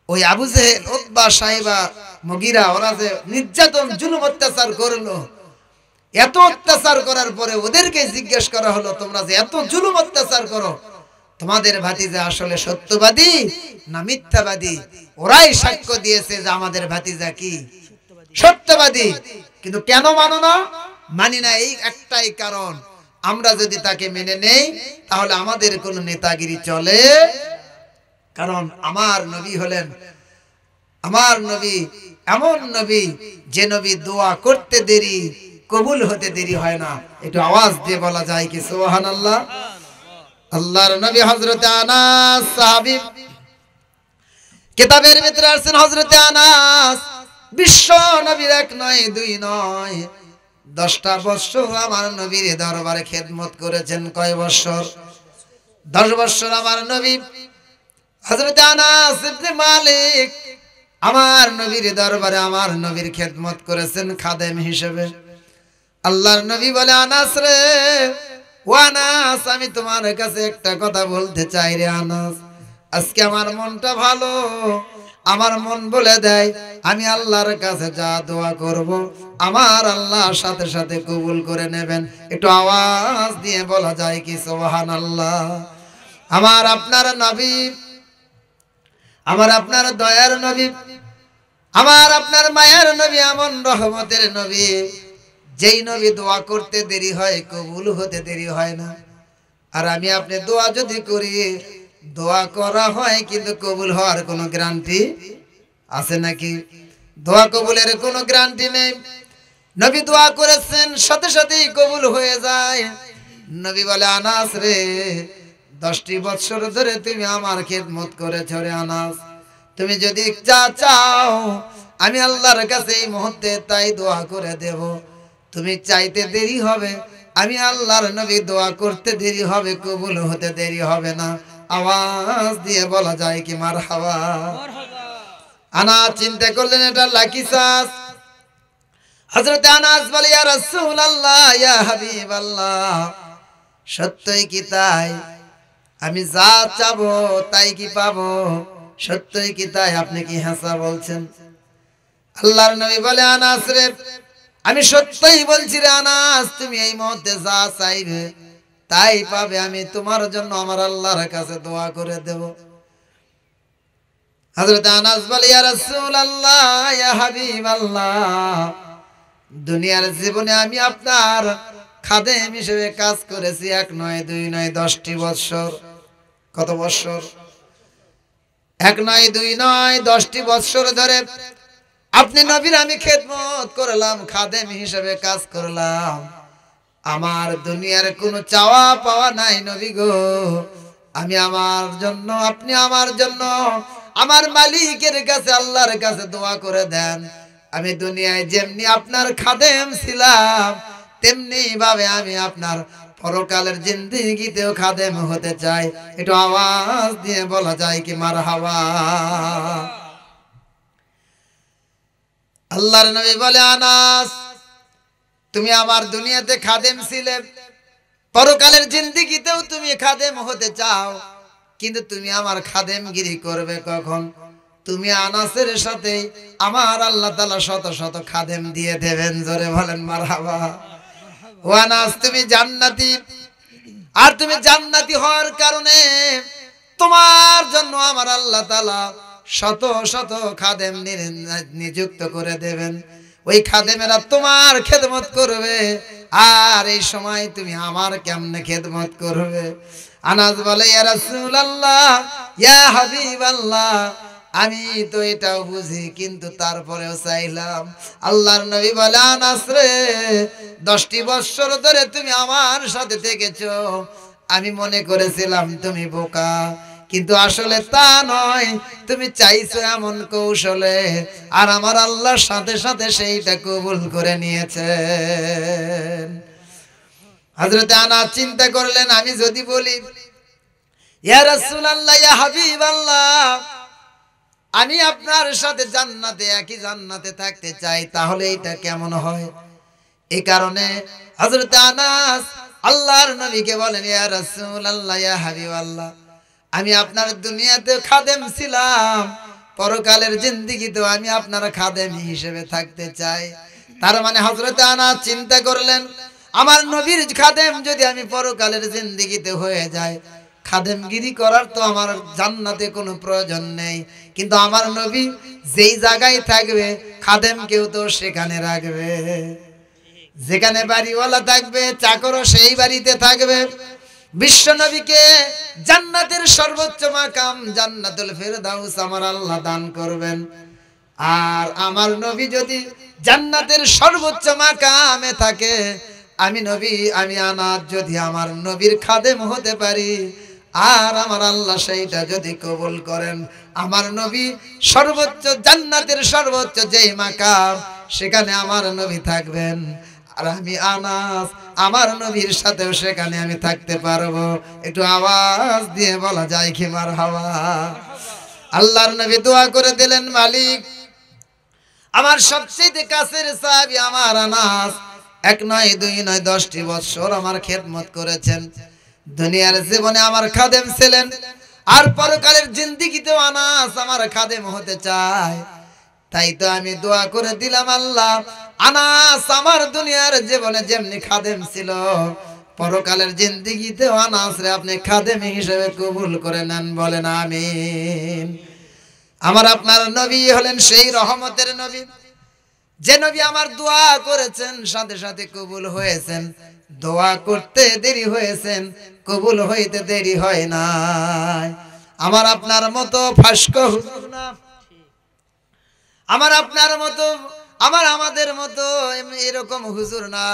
ওই আবু জেহেল, উতবা, সাইবা, মুগিরা, ওরা যে নির্যাতন জুলুম অত্যাচার করলো, এত অত্যাচার করার পরে ওদেরকে জিজ্ঞেস করা হলো তোমরা যে এত জুলুম অত্যাচার করো, তোমাদের ভাতিজা আসলে সত্যবাদী না মিথ্যাবাদী? ওরাই সাক্ষ্য দিয়েছে যে আমাদের ভাতিজা কি সত্যবাদী। কিন্তু কেন মানো না? মানি না এই একটাই কারণ, আমরা যদি তাকে মেনে নেই তাহলে আমাদের কোন নেতাগিরি চলে। কারণ আমার নবী হলেন, আমার নবী এমন নবী যে নবী দোয়া করতে দেরি কবুল হতে দেরি হয় না। একটু আওয়াজ দিয়ে বলা যায় কি সুবহানাল্লাহ? আল্লাহর নবী হযরতে আনাস সাহাবী, কিতাবের ভিতরে আছেন হযরতে আনাস বিশ্ব নবীর 1 নয় 2 নয় 10টা বছর আমার নবীর দরবারে খেদমত করেছেন। কয় বছর? 10 বছর আমার নবী হযরতে আনাস ইবনে মালিক আমার নবীর দরবারে আমার নবীর খেদমত করেছেন খাদেম হিসেবে। আল্লাহর নবী বলে, আনাস রে, ও আনাস, আমি তোমার কাছে একটা কথা বলতে চাই রে আনাস। আজকে আমার মনটা ভালো, আমার মন বলে দেয় আমি আল্লাহর কাছে যা দোয়া করব আমার আল্লাহ সাথে সাথে কবুল করে নেবেন। একটু আওয়াজ দিয়ে বলা যায় কি সুবহানাল্লাহ। আমার আপনার নবী, আমার আপনার দয়ার নবী, আমার আপনার মায়ের নবী, এমন রহমতের নবী, যেই নবী দোয়া করতে দেরি হয় কবুল হতে দেরি হয় না। আর আমি আপনি দোয়া যদি করি, দোয়া করা হয় কিন্তু কবুল হওয়ার কোনো গ্যারান্টি আছে নাকি? দোয়া কবুলের কোনো গ্যারান্টি নেই। নবী দোয়া করেছেন সাথে সাথেই কবুল হয়ে যায়। নবী বলে, আনাস রে, 10টি বছর ধরে তুমি আমার খেদমত করেছো রে আনাস, তুমি যদি যা চাও আমি আল্লাহর কাছে এই মুহূর্তে তাই দোয়া করে দেব। তুমি চাইতে দেরি হবে, আমি আল্লাহর নবী দোয়া করতে দেরি হবে, কবুল হতে দেরি হবে না। আওয়াজ দিয়ে বলা যায় কি মারহাবা। আনাস চিন্তা করলেন এটা লাকি চাষ। হযরত আনাস বলে, ইয়া রাসূলুল্লাহ, ইয়া হাবিবাল্লাহ, সত্যই কি তাই? আমি যা চাবো তাই কি পাবো? সত্যই কি তাই? আপনি কি হাসা বলছেন? আল্লাহর নবী বলে, আনাস রে, আমি সত্যই বলছি রে আনাস, তুমি এই মুহূর্তে যা চাইবে তাই পাবে। আমি তোমার জন্য আমার আল্লাহর কাছে দোয়া করে দেব। হযরত আনাস বলে, ইয়া রাসূলুল্লাহ, ইয়া হাবিবাল্লাহ, দুনিয়ার জীবনে আমি আপনার খাদেম হিসেবে কাজ করেছি 1 নয় 2 নয় 10টি বছর। কত বছর? 1 নয় 2 নয় 10টি বছর ধরে আপনি নবীর আমি খেদমত করলাম, খাদেম হিসেবে কাজ করলাম। আমার দুনিয়ার কোনো চাওয়া পাওয়া নাই নবী গো। আমি আমার জন্য, আপনি আমার জন্য আমার মালিকের কাছে আল্লাহর কাছে দোয়া করে দেন। আমি দুনিয়ায় যেমনি আপনার খাদেম ছিলাম তেমনি ভাবে আমি আপনার পরকালের জিন্দেগিতেও খাদেম হতে চাই। একটু আওয়াজ দিয়ে বলা যায় কি মারহাবা। আল্লাহর নবী বলে, আনাস, তুমি আমার দুনিয়াতে খাদেম ছিলে, পরকালের জিন্দেগিতেও তুমি খাদেম হতে চাও, কিন্তু তুমি আমার খাদেমগিরি করবে কখন? তুমি আনাসের সাথে আমার আল্লাহ তাআলা শত শত খাদেম দিয়ে দেবেন। জোরে বলেন মারহাবা। ও আনাস, তুমি জান্নাতি, আর তুমি জান্নাতি হওয়ার কারণে তোমার জন্য আমার আল্লাহ তাআলা শত শত খাদেম নিযুক্ত করে দেবেন। ওই খাদেমেরা তোমার খেদমত করবে, আর এই সময় তুমি আমার কেমনে খেদমত করবে? আনাস বলে, ইয়া রাসূলুল্লাহ, ইয়া হাবিবাল্লাহ, আমি তো এটাও বুঝি, কিন্তু তারপরেও চাইলাম। আল্লাহর নবী বলে, আনাস রে, 10টি বছর ধরে তুমি আমার সাথে থেকেছো, আমি মনে করেছিলাম তুমি বোকা, কিন্তু আসলে তা নয়। তুমি চাইছো এমন কৌশলে, আর আমার আল্লাহর সাথে সাথে সেইটা কবুল করে নিয়েছেন। হযরত আনাস চিন্তা করলেন, আমি যদি বলি, ইয়া রাসূলুল্লাহ, ইয়া হাবিবাল্লাহ, আমি আপনার সাথে জান্নাতে, একই জান্নাতে থাকতে চাই, তাহলে এটা কেমন হয়? এই কারণে হযরত আনাস আল্লাহর নবীকে বলেন, ইয়া রাসূলুল্লাহ, ইয়া হাবিবাল্লাহ, আমি আপনার দুনিয়াতে খাদেম ছিলাম, পরকালের জিন্দেগিতেও আমি আপনার খাদেম হিসেবে থাকতে চাই। তার মানে হযরত আনাস চিন্তা করলেন, আমার নবীর খাদেম যদি আমি পরকালের জিন্দেগিতে হয়ে যায়, খাদেমগিরি করার তো আমার জান্নাতে কোনো প্রয়োজন নেই। কিন্তু আমার নবী যেই জায়গায় থাকবে খাদেমকেও তো সেখানে রাখবে। যেখানে বাড়িওয়ালা থাকবে চাকরও সেই বাড়িতে থাকবে। বিশ্ব নবীকে জান্নাতের সর্বোচ্চ মাকাম জান্নাতুল ফেরদাউস আমার আল্লাহ দান করবেন। আর আমার নবী যদি জান্নাতের সর্বোচ্চ মাকামে থাকে, আমি নবী, আমি আনাস যদি আমার নবীর খাদেম হতে পারি, আর আমার আল্লাহ সেইটা যদি কবুল করেন, আমার নবী সর্বোচ্চ জান্নাতের সর্বোচ্চ যেই মাকাম, সেখানে আমার নবী থাকবেন, আর আমি আনাস আমার নবীর সাথেও সেখানে আমি থাকতে পারবো। একটু আওয়াজ দিয়ে বলা যায় কি মারহাবা। আল্লাহর নবী দোয়া করে দিলেন, মালিক আমার সবচেয়ে কাছের সাহাবী আমার আনাস 1 নয় 2 নয় 10টি বছর আমার খেদমত করেছেন, দুনিয়ার জীবনে আমার খাদেম ছিলেন, আর পরকালের জিন্দেগিতেও আনাস আমার খাদেম হতে চায়। তাই তো আমি দোয়া করে দিলাম, আল্লাহ আনাস আমার দুনিয়ার জীবনে যেমনি খাদেম ছিল, পরকালের জিন্দেগিতেও আনাস রে আপনি খাদেম হিসেবে কবুল করে নেন। বলেন আমিন। আমার আপনার নবী হলেন সেই রহমতের নবী, যে নবী আমার দোয়া করেছেন সাথে সাথে কবুল হয়েছেন। দোয়া করতে দেরি হয়েছেন, কবুল হইতে দেরি হয় না। আমার আপনার মতো ফাস্ক হুজুর না, আমার আপনার মতো আমাদের মতো এরকম হুজুর না।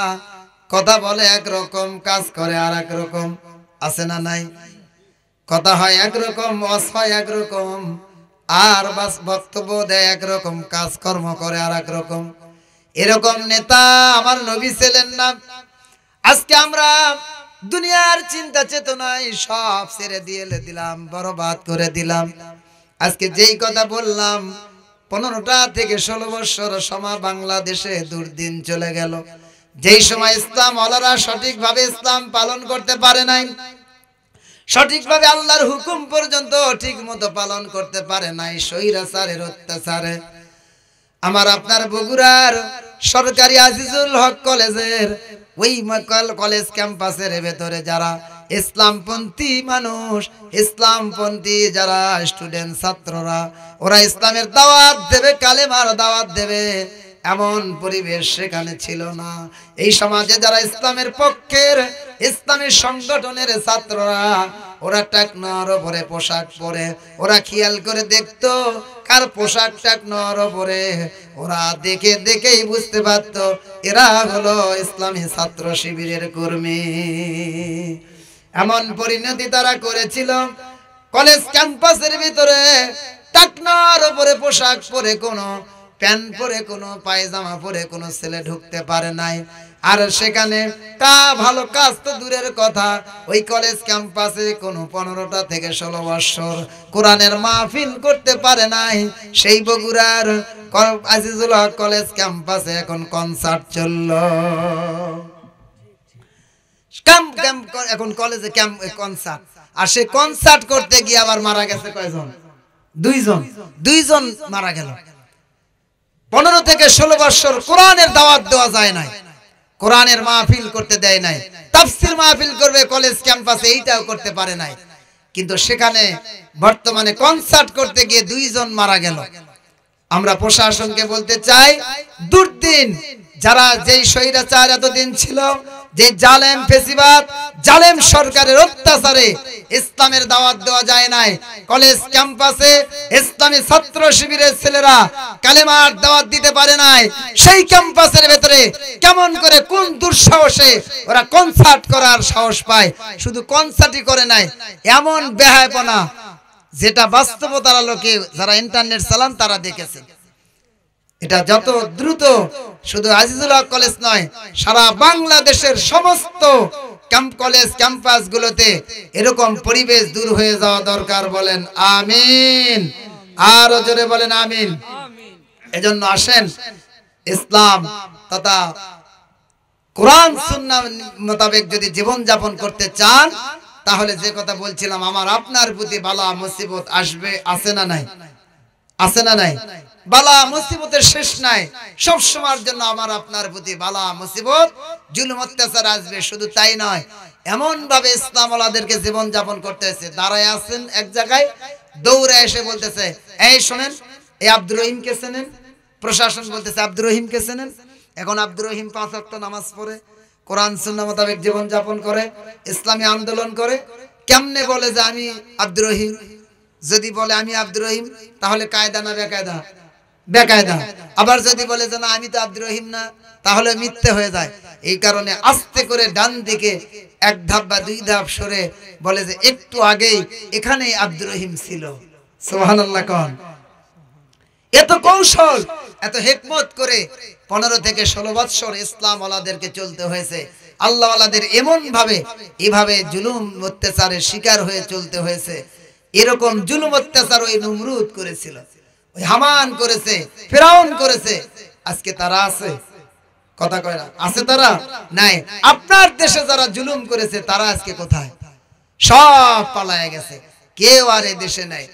কথা বলে একরকম, কাজ করে আর এক রকম, আছে না নাই? কথা হয় একরকম, ওয়াজ হয় একরকম, আর বাস বক্তব্য দেয় একরকম, কাজকর্ম করে আর এক রকম। এরকম নেতা আমার নবী ছিলেন না। আজকে আমরা দুনিয়ার চিন্তা চেতনায় সব ছেড়ে দিয়ে দিলাম, বরবাদ করে দিলাম। আজকে যেই কথা বললাম, 15টা থেকে 16 বছর সময় বাংলাদেশে দুর্দিন চলে গেল। যেই সময় ইসলাম ওয়ালারা সঠিকভাবে ইসলাম পালন করতে পারে নাই, সঠিকভাবে আল্লাহর হুকুম পর্যন্ত ঠিক মতো পালন করতে পারে নাই, স্বৈরাচারের অত্যাচারে আমার আপনার বগুড়ার সরকারি আজিজুল হক কলেজের ওই কলেজ ক্যাম্পাসের ভেতরে যারা ইসলামপন্থী মানুষ, ইসলামপন্থী যারা স্টুডেন্ট ছাত্ররা, ওরা ইসলামের দাওয়াত দেবে, কালেমার দাওয়াত দেবে, এমন পরিবেশ সেখানে ছিল না। এই সমাজে যারা ইসলামের পক্ষের, ইসলামের সংগঠনের ছাত্ররা, ওরা টাকনোর উপরে পোশাক পরে, ওরা খেয়াল করে দেখতো কার পোশাক টাকনোর উপরে, ওরা দেখে দেখেই বুঝতে পারতো এরা হলো ইসলামী ছাত্র শিবিরের কর্মী। এমন পরিণতি তারা করেছিল, কলেজ ক্যাম্পাসের ভিতরে টাকনোর উপরে পোশাক পরে, কোনো প্যান্ট পরে, কোনো পায়জামা পরে কোনো ছেলে ঢুকতে পারে নাই। আর সেখানে ভালো কাজ তো দূরের কথা, ওই কলেজ ক্যাম্পাসে কোনো 15টা থেকে 16 বছর কোরআনের মাহফিল করতে পারে নাই। সেই বগুড়ার আজিজুল হক কলেজ ক্যাম্পাসে এখন কনসার্ট চলল, এখন কলেজে কনসার্ট। আর সে কনসার্ট করতে গিয়ে আবার মারা গেছে কয়জন? 2 জন মারা গেল। 15 থেকে 16 বছর কোরআনের দাওয়াত দেওয়া যায় নাই, কোরআনের মাহফিল করতে দেয় নাই, তাফসীর মাহফিল করবে কলেজ ক্যাম্পাসে, এইটাও করতে পারে নাই। কিন্তু সেখানে বর্তমানে কনসার্ট করতে গিয়ে 2 জন মারা গেল। আমরা প্রশাসনকে বলতে চাই, দুর্দিন যারা যেই স্বৈরাচার এতদিন ছিল, যে জালেম ফেসিবাদ, জালেম সরকারের অত্যাচারে ইসলামের দাওয়াত দেওয়া যায় নাই। কলেজ ক্যাম্পাসে ইসলামী ছাত্র শিবিরের ছেলেরা কালেমার দাওয়াত দিতে পারে নাই। সেই ক্যাম্পাসের ভেতরে কেমন করে, কোন দুঃসাহসে ওরা কনসার্ট করার সাহস পায়? শুধু কনসার্টই করে নাই, এমন বেহায়াপনা যেটা বাস্তবতার আলোকে যারা ইন্টারনেট চালান তারা দেখেছে। এটা যত দ্রুত শুধু আজিজুল হক কলেজ নয়, সারা বাংলাদেশের সমস্ত কলেজ ক্যাম্পাস গুলোতে এরকম পরিবেশ দূর হয়ে যাওয়া দরকার। বলেন আমিন, আরো জোরে বলেন আমিন। এজন্য আসেন, ইসলাম তথা কোরআন সুন্নাহ মোতাবেক যদি জীবন যাপন করতে চান, তাহলে যে কথা বলছিলাম, আমার আপনার প্রতি বালা মুসিবত আসবে, আছে না নাই? আছে না নাই? বালা মুসিবতের শেষ নাই, সব সময়ের জন্য আমার আপনার প্রতি বালা মুসিবত, জুলুম অত্যাচার আসবে। শুধু তাই নয়, এমন ভাবে ইসলাম ওয়ালাদেরকে জীবন যাপন করতে হয়েছে, দাঁড়ায় আছেন এক জায়গায়, দৌড়ে এসে বলতেছে, এই শোনেন, এই আব্দুর রহিমকে চেনেন? প্রশাসন বলতেছে আব্দুর রহিমকে চেনেন? এখন আব্দুর রহিম 5 ওয়াক্ত নামাজ পড়ে, কোরআন সুন্নাহ মোতাবেক জীবন যাপন করে, ইসলামী আন্দোলন করে, কেমনে বলে যে আমি আব্দুর রহিম? যদি বলে আমি আব্দুর রহিম, তাহলে কায়দা না বেকায়দা? বেকায়দা। আবার যদি বলে যে না আমি তো আব্দুর রহিম না, তাহলে মিথ্যে হয়ে যায়। এই কারণে আস্তে করে ডান দিকে 1 ধাপ বা 2 ধাপ সরে বলে যে একটু আগেই এখানেই আব্দুর রহিম ছিল। সুবহানাল্লাহ কোন। এত কৌশল, এত হিকমত করে 15 থেকে 16 বছর ইসলাম ওয়ালাদেরকে চলতে হয়েছে। আল্লাহ ওয়ালাদের এমন ভাবে, এভাবে জুলুম অত্যাচারের শিকার হয়ে চলতে হয়েছে। এরকম জুলুম অত্যাচার ওই নমরুদ করেছিল, ওই হামান করেছে, ফিরাউন করেছে। আজকে তারা আছে? কথা কয় না, আছে তারা? নাই। আপনার দেশে যারা জুলুম করেছে তারা আজকে কোথায়? সব পালায় গেছে, কেউ আর এই দেশে নাই।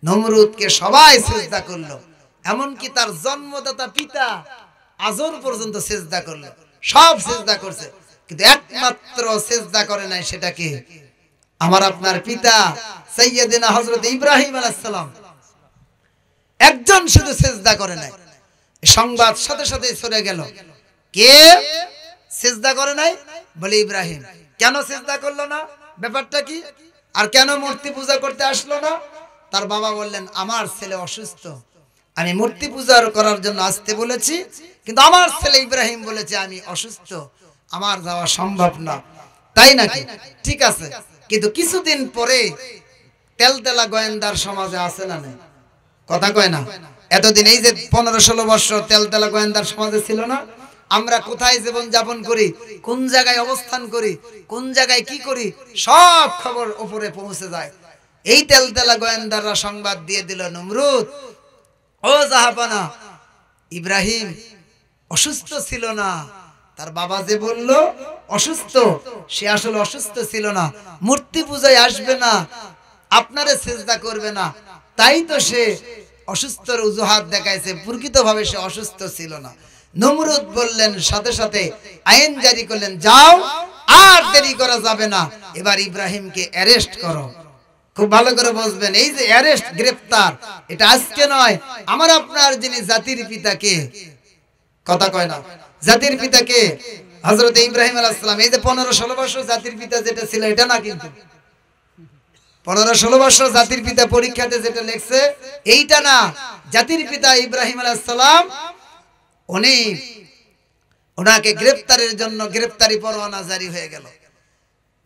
নমরুদকে সবাই সিজদা করলো, এমনকি তার জন্মদাতা পিতা আজর পর্যন্ত সিজদা করলো, সব সিজদা করছে, কিন্তু একমাত্র সিজদা করে নাই। সেটা কি? আমার আপনার পিতা সাইয়্যিদিনা হযরত ইব্রাহিম আলাইহিস সালাম, একজন শুধু সিজদা করে নাই। সংবাদ সাথে সাথে ছড়ে গেল, কে সিজদা করে নাই? বলে ইব্রাহিম। কেন সিজদা করলো না? ব্যাপারটা কি? আর কেন মূর্তি পূজা করতে আসলো না? তার বাবা বললেন, আমার ছেলে অসুস্থ, আমি মূর্তি পূজা করার জন্য আসতে বলেছি, কিন্তু আমার ছেলে ইব্রাহিম বলেছে আমি অসুস্থ, আমার যাওয়া সম্ভব না। তাই নাকি? ঠিক আছে, কিন্তু কিছুদিন পরে তেলতেলা গোয়েন্দার সমাজে আছে না নাই? কথা কয় না? এতদিন এই যে 15-16 বছর তেলতেলা গোয়েন্দার সমাজে ছিল না? আমরা কোথায় জীবন যাপন করি, কোন জায়গায় অবস্থান করি, কোন জায়গায় কি করি, সব খবর উপরে পৌঁছে যায়। এই তেলতেলা গোয়েন্দাররা সংবাদ দিয়ে দিল, নমরুদ, ও জাহাপানা, ইব্রাহিম অসুস্থ ছিল না। তার বাবা যে বলল অসুস্থ, সে আসলে অসুস্থ ছিল না, মূর্তি পূজায় আসবে না, আপনারে সিজদা করবে না, তাই তো সে অসুস্থর অজুহাত দেখাইছে, প্রকৃতভাবে সে অসুস্থ ছিল না। নমরুদ বললেন, সাথে সাথে আইন জারি করলেন, যাও, আর দেরি করা যাবে না, এবার ইব্রাহিমকে অ্যারেস্ট করো। খুব ভালো করে বুঝবেন, এই যে অ্যারেস্ট, গ্রেফতার, এটা আজকে নয়। আমার আপনার যিনি জাতির পিতাকে, কথা কয় না, জাতির পিতাকে হযরত ইব্রাহিম আলাইহিস সালাম, এই যে 15-16 বছর জাতির পিতা যেটা ছিল এটা না, কিন্তু 15-16 বছর জাতির পিতা পরীক্ষাতে যেটা লিখছে এইটা না। জাতির পিতা ইব্রাহিম আলাইহিস সালাম, ওনাকে গ্রেফতারের জন্য গ্রেফতারি পরোয়ানা জারি হয়ে গেল।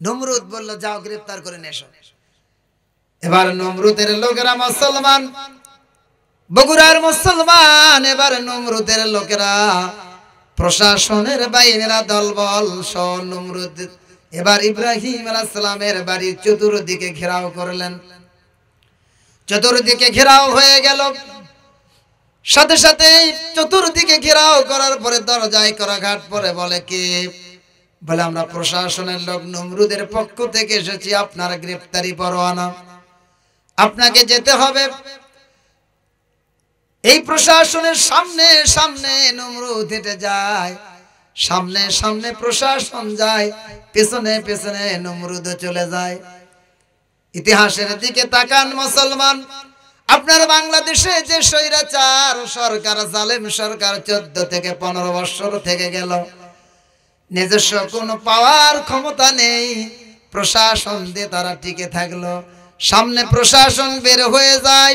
নমরুদ বলল, যাও গ্রেফতার করে নিয়ে এসো। এবার নমরুদের লোকেরা মুসলমান, বগুড়ার মুসলমান, এবার নমরুদের লোকেরা, প্রশাসনের বাইরেরা দলবল সহ নমরুদ এবার ইব্রাহিম আলাইহিস সালামের বাড়ির চতুর্দিকে ঘেরাও করলেন। চতুর্দিকে ঘেরাও হয়ে গেল, সাথে সাথে চতুর্দিকে ঘেরাও করার পরে দরজায় করাঘাত পরে বলে, কে? বলে, আমরা প্রশাসনের লোক, নমরুদের পক্ষ থেকে এসেছি, আপনার গ্রেফতারি পরোয়ানা, আপনাকে যেতে হবে। এই প্রশাসনের সামনে সামনে নমরুদ হেঁটে যায়, সামনে সামনে প্রশাসন যায়, পেছনে পেছনে নমরুদ চলে যায়। ইতিহাসের দিকে তাকান মুসলমান, আপনার বাংলাদেশে যে স্বৈরাচার সরকার, জালেম সরকার 14 থেকে 15 বছর থেকে গেল, নিজস্ব কোনো পাওয়ার ক্ষমতা নেই, প্রশাসন দিয়ে তারা টিকে থাকলো। সামনে প্রশাসন বের হয়ে যায়,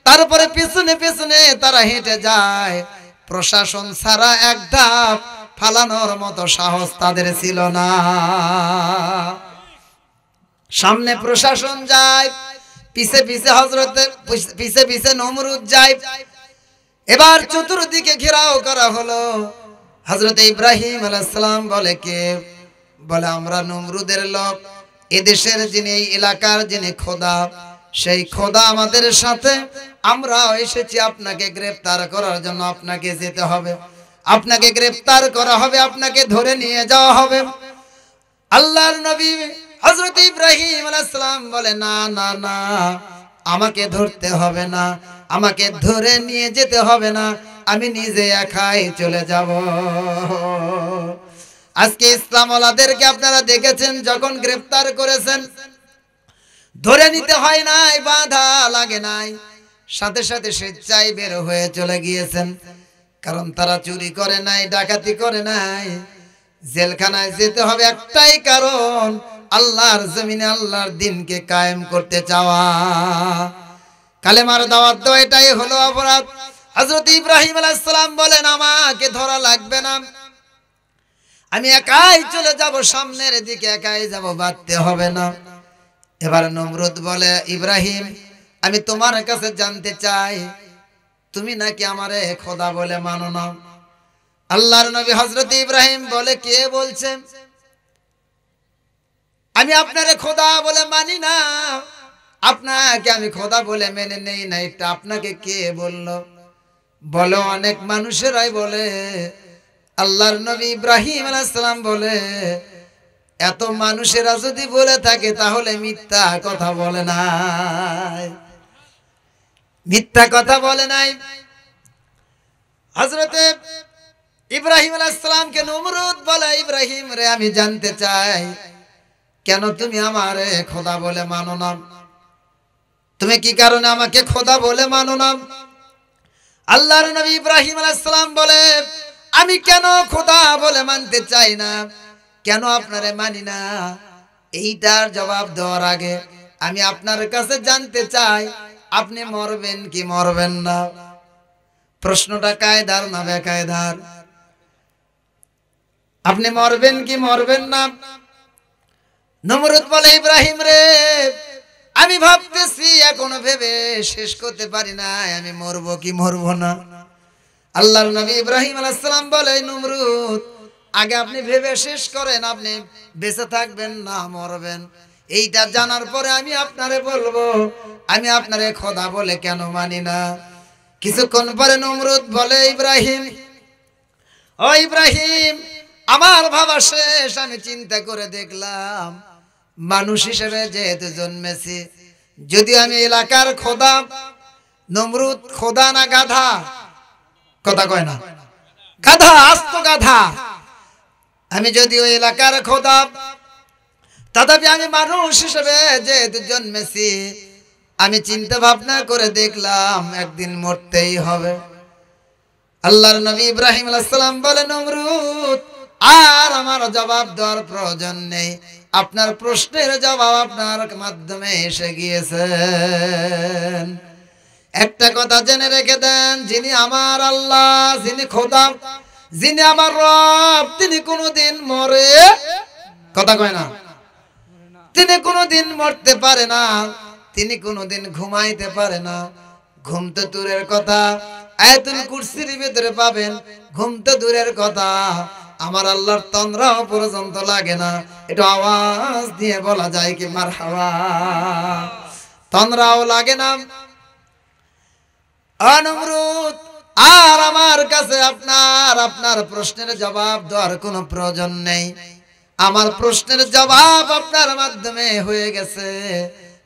তারপরে পেছনে পেছনে তারা হেঁটে যায়, প্রশাসন ছাড়া এক ধাপ ফালানোর মতো সাহস তাদের ছিল না। সামনে প্রশাসন যায়, পিছে পিছে পিছে পিছে নমরুদ যায়। এবার চতুর্দিকে ঘেরাও করা হলো। হযরত ইব্রাহিম আলাইহিস সালাম বলে, কে? বলে, আমরা নমরুদের লোক, এদেশের যিনি, এই এলাকার যিনি খোদা, সেই খোদা আমাদের সাথে, আমরা এসেছি আপনাকে গ্রেফতার করার জন্য, আপনাকে যেতে হবে, আপনাকে গ্রেফতার করা হবে, আপনাকে ধরে নিয়ে যাওয়া হবে। আল্লাহর নবী হযরত ইব্রাহিম আলাইহিস সালাম বলে, না না না, আমাকে ধরতে হবে না, আমাকে ধরে নিয়ে যেতে হবে না, আমি নিজে একাই চলে যাব। আজকে ইসলামওয়ালাদেরকে আপনারা দেখেছেন, যখন গ্রেফতার করেছেন, ধরে নিতে হয় নাই, বাধা লাগে নাই, সাথে সাথে স্বেচ্ছায় বের হয়ে চলে গিয়েছেন। কারণ তারা চুরি করে নাই, ডাকাতি করে নাই। জেলখানায় যেতে হবে একটাই কারণ, আল্লাহর জমিনে আল্লাহর দ্বীনকে কায়েম করতে চাওয়া, কালেমার দাওয়াত দেওয়া, এটাই হলো অপরাধ। হযরত ইব্রাহিম আলাইহিস সালাম বলেন, আমাকে ধরা লাগবে না, আমি একাই চলে যাব, সামনের দিকে একাই যাব, বাঁধতে হবে না। এবার নমরুদ বলে, ইব্রাহিম, আমি তোমার কাছে জানতে চাই, তুমি নাকি আমারে খোদা বলে মানো না? আল্লাহর নবী হযরত ইব্রাহিম বলে, কে বলছেন? আমি আপনারে খোদা বলে মানি না, আপনাকে আমি খোদা বলে মেনে নেই না, এটা আপনাকে কে বললো? বলো অনেক মানুষেরাই বলে, আল্লাহর নবী ইব্রাহিম আলাইহিস সালাম বলে। এত মানুষেরা যদি বলে থাকে তাহলে মিথ্যা কথা বলে নাই, মিথ্যা কথা বলে নাই। হযরতে ইব্রাহিম আলাইহিস সালামকে নমরুদ বলে, ইব্রাহিম রে আমি জানতে চাই কেন তুমি আমারে খোদা বলে মানো না? তুমি কি কারণে আমাকে খোদা বলে মানো না? আল্লাহর নবী ইব্রাহিম আলাইহিস সালাম বলে, আমি কেন খোদা বলে মানতে চাই না, কেন আপনারে মানি না, এইটার জবাব দেওয়ার আগে আমি আপনার কাছে জানতে চাই আপনি মরবেন কি মরবেন না। প্রশ্নটা কায়দার না বেকায়দার? আপনি মরবেন কি মরবেন না? নমরুদ বলে, ইব্রাহিম রে আমি ভাবতেছি, এখনো ভেবে শেষ করতে পারি না আমি মরবো কি মরবো না। আল্লাহর নবী ইব্রাহিম আলাইহিস সালাম বলে, নমরুদ আগে আপনি ভেবে শেষ করেন আপনি বেঁচে থাকবেন না মরবেন, এইটা জানার পরে আমি আপনারে বলবো আমি আপনারে খোদা বলে কেন মানি না। কিছুক্ষণ পরে নমরুদ বলে, ইব্রাহিম ও ইব্রাহিম আমার ভাবা শেষ, আমি চিন্তা করে দেখলাম মানুষ হিসেবে যেহেতু জন্মেছি, যদি আমি এলাকার খোদা, নমরুদ খোদা না গাধা? কথা কয় না, গাধা, আস্ত গাধা। আমি যদি ওই এলাকার খোদা, তথাপি আমি মানুষ হিসেবে যেহেতু জন্মেছি, আমি চিন্তা ভাবনা করে দেখলাম একদিন মরতেই হবে। আল্লাহর নবী ইব্রাহিম আলাইহিস সালাম বলে, নমরুদ আর আমার জবাব দেওয়ার প্রয়োজন নেই, আপনার প্রশ্নের জবাব আপনার মাধ্যমে এসে গিয়েছে। একটা কথা জেনে রেখে দেন, যিনি আমার আল্লাহ, যিনি খোদা, যিনি আমার রব, তিনি কোনোদিন মরে, কথা কয় না, তিনি কোনোদিন মরতে পারে না, তিনি কোনোদিন ঘুমাইতে পারে না। ঘুম তো দূরের কথা, আয়াতুল কুরসির ভিতরে পাবেন, ঘুম তো দূরের কথা, আমার আল্লাহর তন্দ্রাও পর্যন্ত লাগে না। এটা আওয়াজ দিয়ে বলা যায় কি মারহাবা, তন্দ্রাও লাগে না। নমরুদ আর আমার কাছে আপনার প্রশ্নের জবাব দেওয়ার কোনো প্রয়োজন নেই, আমার প্রশ্নের জবাব আপনার মাধ্যমে হয়ে গেছে।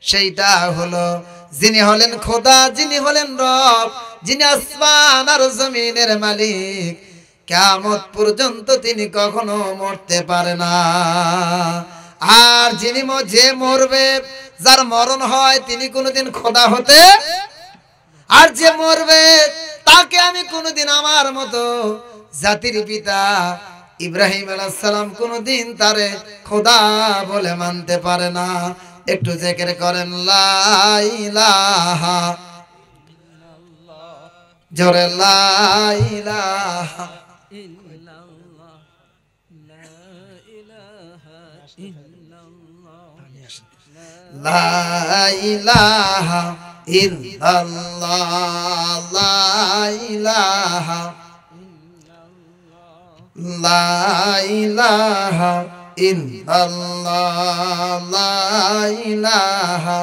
সেইটা হলো, যিনি হলেন খোদা, যিনি হলেন রব, যিনি আসমান আর জমিনের মালিক, কিয়ামত পর্যন্ত তিনি কখনো মরতে পারে না। আর যিনি যে মরবে, যার মরণ হয়, তিনি কোনোদিন খোদা হতে, আর যে মরবে তাকে আমি কোনোদিন আমার মতো জাতির পিতা ইব্রাহিম আলাইহিস সালাম কোনোদিন তারে খোদা বলে মানতে পারে না। একটু জিকির করেন লা ইলাহা ইল্লাল্লাহ, জোরে লা ইলাহা ইল্লাল্লাহ, লা ইলাহা ইল্লাল্লাহ, লা ইলাহা ইল্লাল্লাহ, লা ইলাহা লা ইলাহা ইল্লাল্লাহ, লা ইলাহা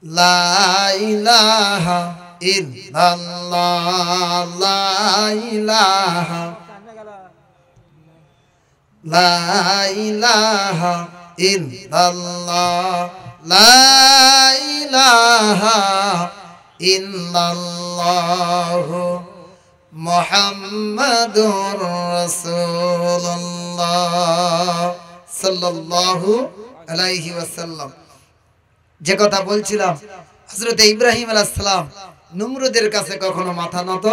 লা ইলাহা ইল্লাল্লাহ, লা ইলাহা লা ইলাহা ইল্লাল্লাহ, লা ইলাহা ইল্লাল্লাহ, মুহাম্মাদুর রাসূলুল্লাহ সাল্লাল্লাহু আলাইহি ওয়াসাল্লাম। যে কথা বলছিলাম, হযরত ইব্রাহিম আলাইহিস সালাম নমরুদের কাছে কখনো মাথা নত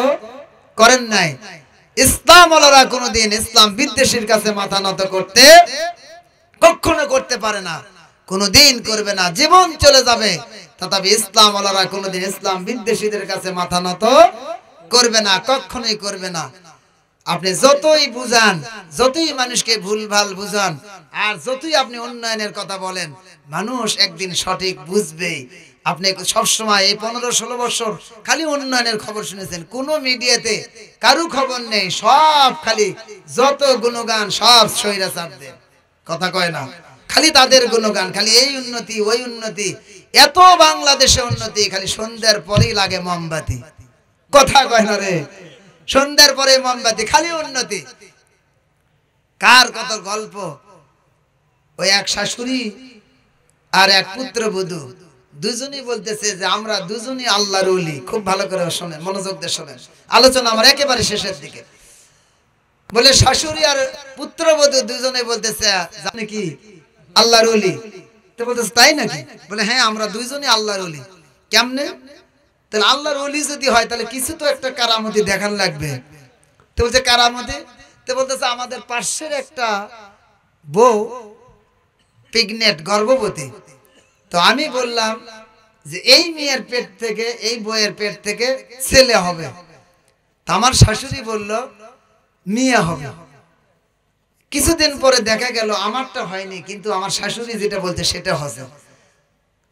করেন নাই। ইসলাম ওয়ালারা কোনোদিন ইসলাম বিদ্বেষীর কাছে মাথা নত করতে কখনো করতে পারে না, কোনোদিন করবে না, জীবন চলে যাবে, তথাপি ইসলাম ওয়ালারা কোনোদিন ইসলাম বিদ্বেষীদের কাছে মাথা নত করবে না, কখনোই করবে না। আপনি যতই বুঝান, যতই মানুষকে ভুলভাল বুঝান, আর যতই আপনি উন্নয়নের কথা বলেন, মানুষ একদিন সঠিক বুঝবেই। আপনি সবসময় এই 15-16 বছর খালি উন্নয়নের খবর শুনেছেন, কোন মিডিয়াতে কারু খবর নেই, সব খালি যত গুণগান সব স্বৈরাচারদের, কথা কয় না, খালি তাদের গুণগান, খালি এই উন্নতি ওই উন্নতি, এত বাংলাদেশে উন্নতি, খালি সন্ধ্যার পরেই লাগে মোমবাতি। কথা কয় না রে, সন্ধ্যার পরে মোমবাতি, খালি উন্নতি। কার কত গল্প। ওই এক শাশুড়ি আর এক পুত্রবধূ দুজনই বলতেছে যে আমরা দুজনই আল্লাহর ওলি। খুব ভালো করে শোনেন, মনোযোগ দিয়ে শোনেন, আলোচনা আমার একেবারে শেষের দিকে। বলে শাশুড়ি আর পুত্রবধূ দুজনে বলতেছে আপনি কি আল্লাহর ওলি? তো বলতেছে তাই নাকি? বলে হ্যাঁ, আমরা দুইজনই আল্লাহর ওলি। কেমনে? তাহলে আল্লাহর ওলি যদি হয় তাহলে কিছু তো একটা কারামতি দেখান লাগবে। তো বলছে কারামতি? তো বলতেছে আমাদের পাশের একটা বউ প্রেগনেন্ট, গর্ভবতী। তো আমি বললাম যে এই মেয়ের পেট থেকে, এই বউয়ের পেট থেকে ছেলে হবে। তো আমার শাশুড়ি বলল মেয়ে হবে। কিছুদিন পরে দেখা গেল আমারটা হয়নি, কিন্তু আমার শাশুড়ি যেটা বলছে সেটা হয়েছে।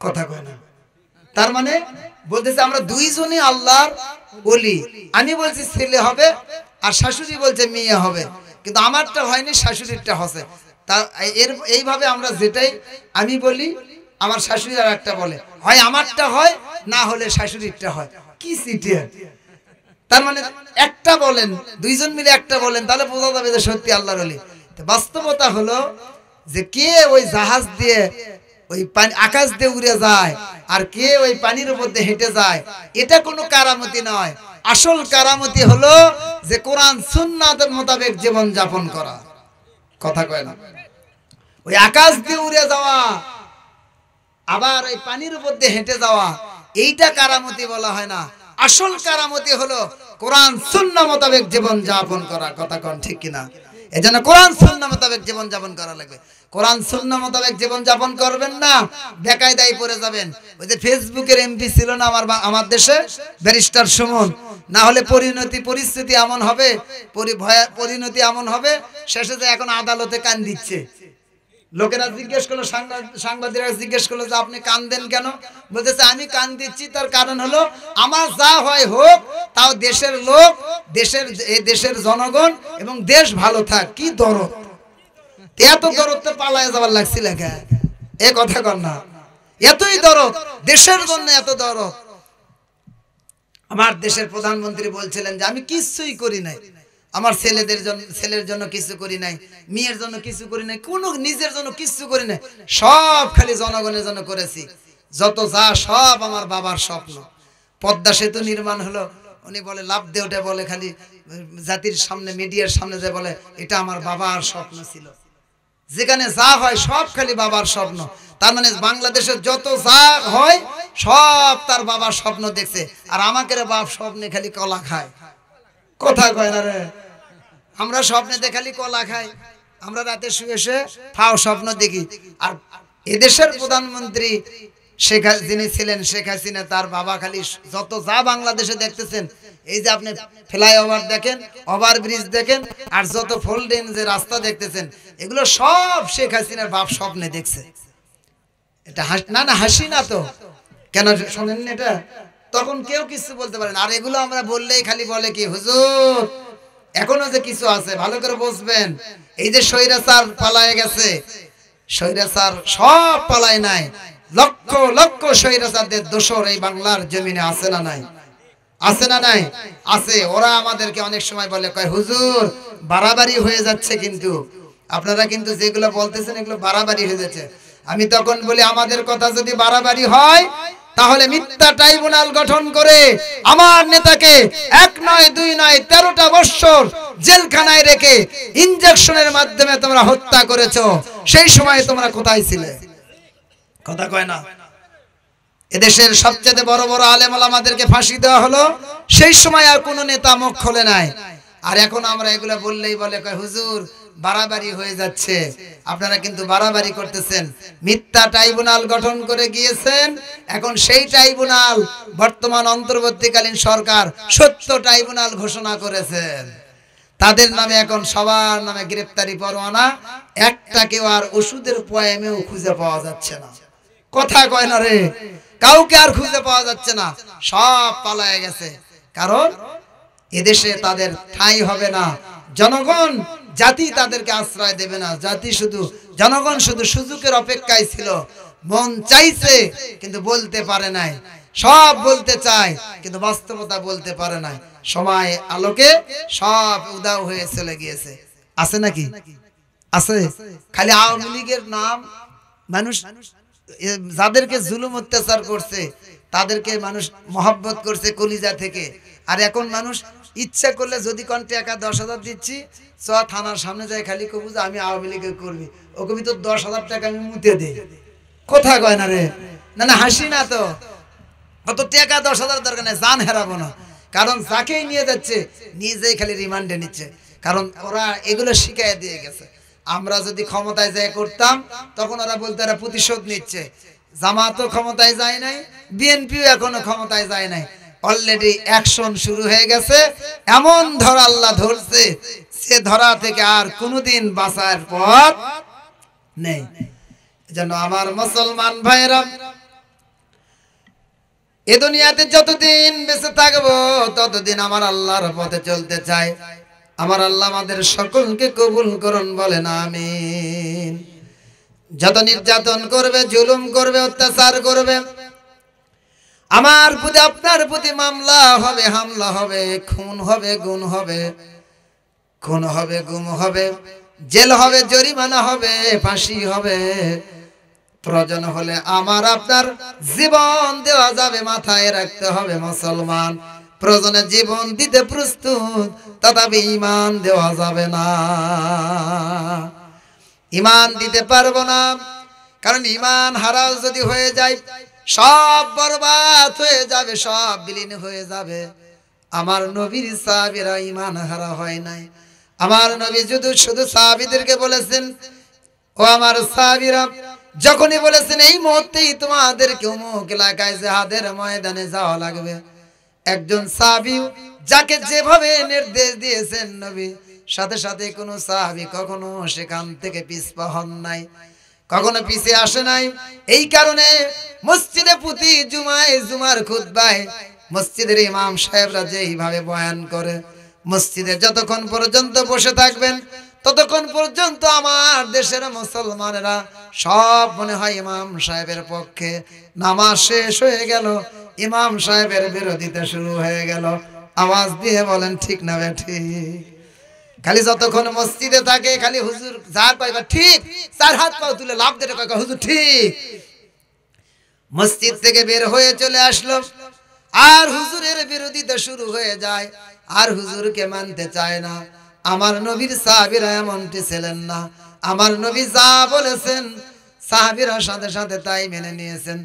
কথা কয় না। তার মানে বলতেছে আমরা দুইজনই আল্লাহর ওলি। আমি বলছি ছেলে হবে আর শাশুড়ি বলছে মেয়ে হবে, কিন্তু আমারটা হয়নি, শাশুড়িরটা হয়েছে। তা এইভাবে আমরা যেটাই আমি বলি আমার শাশুড়ি আর একটা বলে, হয় আমারটা হয় না হলে শাশুড়িরটা হয়। কি সিটে! তার মানে একটা বলেন, দুইজন মিলে একটা বলেন, তাহলে বোঝা যাবে যে সত্যি আল্লাহর ওলি। বাস্তবতা হলো যে কে ওই জাহাজ দিয়ে ওই পানি আকাশ দিয়ে উড়ে যায় আর কে ওই পানির উপর দিয়ে হেঁটে যায়, এটা কোনো কারামতি নয়। আসল কারামতি হলো যে কোরআন সুন্নাতের মোতাবেক জীবন যাপন করা। কথা কয় না। ওই আকাশ দিয়ে উড়ে যাওয়া আবার ওই পানির উপর দিয়ে হেঁটে যাওয়া, এইটা কারামতি বলা হয় না। আসল কারামতি হলো কোরআন সুন্নাহ মোতাবেক জীবন যাপন করা। কথা কোন ঠিক কিনা? এজন্য কোরআন সুন্নাহ মোতাবেক জীবন যাপন করা লাগবে। কোরআন সুন্নাহ মোতাবেক জীবন যাপন করবেন না, বেকায়দায় পড়ে যাবেন। ওই যে ফেসবুকের এমপি ছিল না আমার দেশে, ব্যারিস্টার সুমন, না হলে পরিস্থিতি এমন হবে, পরিণতি এমন হবে, শেষে যে এখন আদালতে কান দিচ্ছে। লোকেরা জিজ্ঞেস করলো, সাংবাদিকরা জিজ্ঞেস করলো যে আপনি কান্দেন কেন? বলতেছে আমি কান দিচ্ছি তার কারণ হলো আমার যা হয় হোক, তাও দেশের লোক, দেশের জনগণ এবং দেশ ভালো থাক। কি দরদ! এত দরদ তো পালায় যাবার লাগছিল, এ কথা কর না। এতই দরদ দেশের জন্য, এত দরদ। আমার দেশের প্রধানমন্ত্রী বলছিলেন যে আমি কিছুই করি নাই, আমার ছেলের জন্য কিছু করি নাই, মেয়ের জন্য কিছু করি নাই, কোনো নিজের জন্য কিছু করি নাই, সব খালি জনগণের জন্য করেছি। যত যা সব আমার বাবার স্বপ্ন। পদ্মা সেতু নির্মাণ হলো, উনি বলে লাভ দিয়ে ওঠে, বলে খালি জাতির সামনে, মিডিয়ার সামনে যে বলে এটা আমার বাবার স্বপ্ন ছিল। যেখানে যা হয় সব খালি বাবার স্বপ্ন। তার মানে বাংলাদেশের যত যা হয় সব তার বাবার স্বপ্ন দেখছে। আর আমাকে বাপ স্বপ্নে খালি কলা খায়। কথা কয় না রে, আমরা স্বপ্নেতে খালি কলা খাই, আমরা রাতে শুয়ে শুয়ে ফাও স্বপ্ন দেখি। আর এদেশের প্রধানমন্ত্রী যিনি ছিলেন শেখ হাসিনা, তার বাবা খালি যত যা বাংলাদেশে দেখতেছেন, এই যে আপনি ফ্লাইওভার দেখেন, ওভার ব্রিজ দেখেন, আর যত ফোল্ডেন যে রাস্তা দেখতেছেন, এগুলো সব শেখ হাসিনার বাপ স্বপ্নে দেখছে। এটা না হাসি না তো, কেন শোনেন এটা? তখন কেউ কিছু বলতে পারেন। আর এগুলো আমরা বললেই খালি বলে কি হুজুর এখনো যে কিছু আছে, ভালো করে বুঝবেন। এই যে স্বৈরাচার পালায় গেছে, স্বৈরাচার সব পালায় নাই, লক্ষ লক্ষ স্বৈরাচারদের দোসর এই বাংলার জমিনে আছে না নাই? আছে না নাই? আছে। ওরা আমাদেরকে অনেক সময় বলে, কয় হুজুর বাড়াবাড়ি হয়ে যাচ্ছে, কিন্তু আপনারা কিন্তু যেগুলো বলতেছেন এগুলো বাড়াবাড়ি হয়ে যাচ্ছে। আমি তখন বলি আমাদের কথা যদি বাড়াবাড়ি হয় তাহলে মিথ্যা ট্রাইব্যুনাল গঠন করে আমার নেতাকে 1 নয় 2 নয় 13টা বছর জেলখানায় রেখে ইনজেকশনের মাধ্যমে তোমরা হত্যা করেছো। সেই সময় তোমরা কোথায় ছিলে? কথা কয় না। এদেশের সবচেয়ে বড় বড় আলেম ওলামাদেরকে ফাঁসি দেওয়া হলো, সেই সময় আর কোনো নেতা মুখ খোলে নাই। আর এখন আমরা এগুলো বললেই বলে, কয় হুজুর বাড়াবাড়ি হয়ে যাচ্ছে। আপনারা কিন্তু বাড়াবাড়ি করতেছেন। মিথ্যা ট্রাইব্যুনাল গঠন করে গিয়েছেন, এখন সেই ট্রাইব্যুনাল বর্তমান অন্তর্বর্তীকালীন সরকার সত্য ট্রাইব্যুনাল ঘোষণা করেছেন। তাদের নামে এখন সবার নামে গ্রেফতারি পরোয়ানা, একটা কেউ আর ওষুধের পয়েমেও খুঁজে পাওয়া যাচ্ছে না। কথা কয় না রে, কাউকে আর খুঁজে পাওয়া যাচ্ছে না, সব পালায় গেছে। কারণ এদেশে তাদের ঠাঁই হবে না। জনগণ জাতি তাদেরকে আশ্রয় দেবে না। জাতি শুধু জনগণ শুধু সুযোগের অপেক্ষায় ছিল, মন চাইছে কিন্তু বলতে পারে নাই, সব বলতে চায় কিন্তু বাস্তবতা বলতে পারে না। সময় আলোকে সব উদাও হয়ে চলে গিয়েছে। আছে নাকি? আছে। খালি আওয়ামী লীগের নাম, মানুষ যাদেরকে জুলুম অত্যাচার করছে তাদেরকে মানুষ মহব্বত করছে কলিজা থেকে। আর এখন মানুষ ইচ্ছা করলে যদি কোন টাকা 10,000 দিচ্ছি, চ থানার সামনে যাই, খালি কবু যে আমি আওয়ামী লীগের কর্মী, ওকে তো 10,000 টাকা আমি মুতে দেই। কোথা কয় না রে? না না, হাসি না তো, অত টাকা 10,000 দরকার নেই, জান হারাবো না। কারণ যাকেই নিয়ে যাচ্ছে নিজেই খালি রিমান্ডে নিচ্ছে, কারণ ওরা এগুলো শিখাই দিয়ে গেছে। আমরা যদি ক্ষমতায় যায় করতাম তখন ওরা বলতো এরা প্রতিশোধ নিচ্ছে। জামাতও ক্ষমতায় যায় নাই, বিএনপিও এখনো ক্ষমতায় যায় নাই, অলরেডি অ্যাকশন শুরু হয়ে গেছে। এমন ধরা আল্লাহ ধরছে, সে ধরা থেকে আর কোনোদিন বাঁচার পথ নেই। এজন্য আমার মুসলমান ভাইরা, এ দুনিয়াতে যতদিন বেঁচে থাকবো ততদিন আমার আল্লাহর পথে চলতে চাই। আমার আল্লাহ আমাদের সকলকে কবুল করুন, বলেন আমিন। যত নির্যাতন করবে, জুলুম করবে, অত্যাচার করবে, আমার প্রতি আপনার প্রতি মামলা হবে, হামলা হবে, খুন হবে, গুম হবে, খুন হবে, গুম হবে, জেল হবে, জরিমানা হবে, ফাঁসি হবে, প্রয়োজন হলে আমার আপনার জীবন দেওয়া যাবে। মাথায় রাখতে হবে মুসলমান, প্রয়োজনে জীবন দিতে প্রস্তুত, তথাপি ঈমান দেওয়া যাবে না। ঈমান দিতে পারবো না, কারণ ঈমান হারাও যদি হয়ে যায় সব বরবাদ হয়ে যাবে, সব বিলীন হয়ে যাবে। আমার নবীর সাহাবীরা ঈমান হারা হয় নাই। আমার নবী শুধু সাহাবীদেরকে বলেছেন, ও আমার সাহাবীরা, যখনই বলেছেন এই মুহূর্তেই তোমাদেরকে অমুক এলাকায় জিহাদের ময়দানে যাওয়া লাগবে, একজন সাহাবী যাকে যেভাবে নির্দেশ দিয়েছেন নবী, সাথে সাথে কোনো সাহাবী কখনো সেখান থেকে পিছপা হন নাই, কখনো পিছে আসে নাই। এই কারণে মসজিদে প্রতি জুমার খুতবায় মসজিদের ইমাম সাহেবরা যেইভাবে বয়ান করে, মসজিদে যতক্ষণ পর্যন্ত বসে থাকবেন ততক্ষণ পর্যন্ত আমার দেশের মুসলমানেরা সব মনে হয় ইমাম সাহেবের পক্ষে। নামাজ শেষ হয়ে গেল, ইমাম সাহেবের বিরোধিতা শুরু হয়ে গেল। আওয়াজ দিয়ে বলেন ঠিক না ঠিক? খালি যতক্ষণ মসজিদে থাকে খালি হুজুর যার পাইবা ঠিক, চার হাত পাও তুলে লাভ দিয়ে কয় হুজুর ঠিক। মসজিদ থেকে বের হয়ে চলে আসলো, আর হুজুরের বিরোধিতা শুরু হয়ে যায়, আর হুজুরকে মানতে চায় না। আমার নবীর সাহাবীরা এমনটি ছিলেন না। আমার নবী যা বলেছেন সাহাবীরা সাথে সাথে তাই মেনে নিয়েছেন।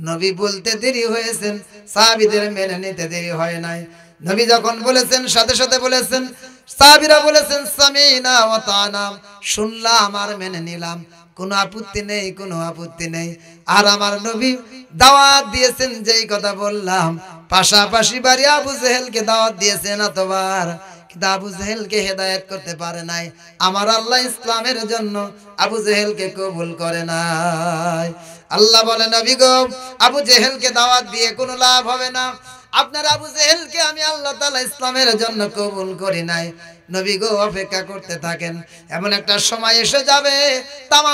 নবী বলতে দেরি হয়েছেন, সাহাবীদের মেনে নিতে দেরি হয় নাই। নবী যখন বলেছেন সাথে সাথে বলেছেন, সাহাবীরা বলেছেন সামিনা ওয়া তা'না, শুনলাম আর মেনে নিলাম, কোনো আপত্তি নেই, কোনো আপত্তি নেই। আর আমার নবী দাওয়াত দিয়েছেন, যেই কথা বললাম, পাশাপাশি বাড়ি আবু জেহেলকে দাওয়াত দিয়েছেন এতবার, কিন্তু আবু জেহেলকে হেদায়েত করতে পারে নাই। আমার আল্লাহ ইসলামের জন্য আবু জেহেলকে কবুল করে নাই। আল্লাহ বলে, নবী গো, আবু জেহেলকে দাওয়াত দিয়ে কোনো লাভ হবে না। আপনার আবু জেহেলকে আমি আল্লাহ তাআলা ইসলামের জন্য কবুল করি নাই। নবী গো, অপেক্ষা করতে থাকেন, এমন একটা সময় এসে যাবে তাম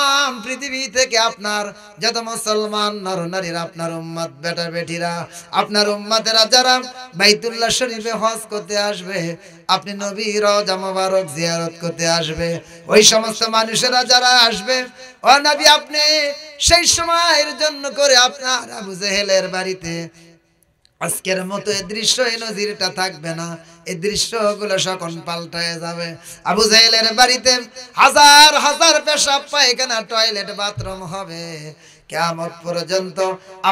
পৃথিবী থেকে আপনার যত মুসলমান নরনারীরা, আপনার উম্মত বেটা বেটিরা, আপনার উম্মতেরা যারা বাইতুল্লাহ শরীফে হজ করতে আসবে, আপনি নবীর রওজা মোবারক জিয়ারত করতে আসবে, ওই সমস্ত মানুষেরা যারা আসবে, ও নবী আপনি সেই সময়ের জন্য করে আপনার আবু জেহেলের বাড়িতে আজকের মতো এই দৃশ্য, এই নজিরটা থাকবে না। এই দৃশ্যগুলো সকল পাল্টায় যাবে। আবু জেহেলের বাড়িতে হাজার হাজার পেশাব পায়খানা, টয়লেট, বাথরুম হবে। কিয়ামত পর্যন্ত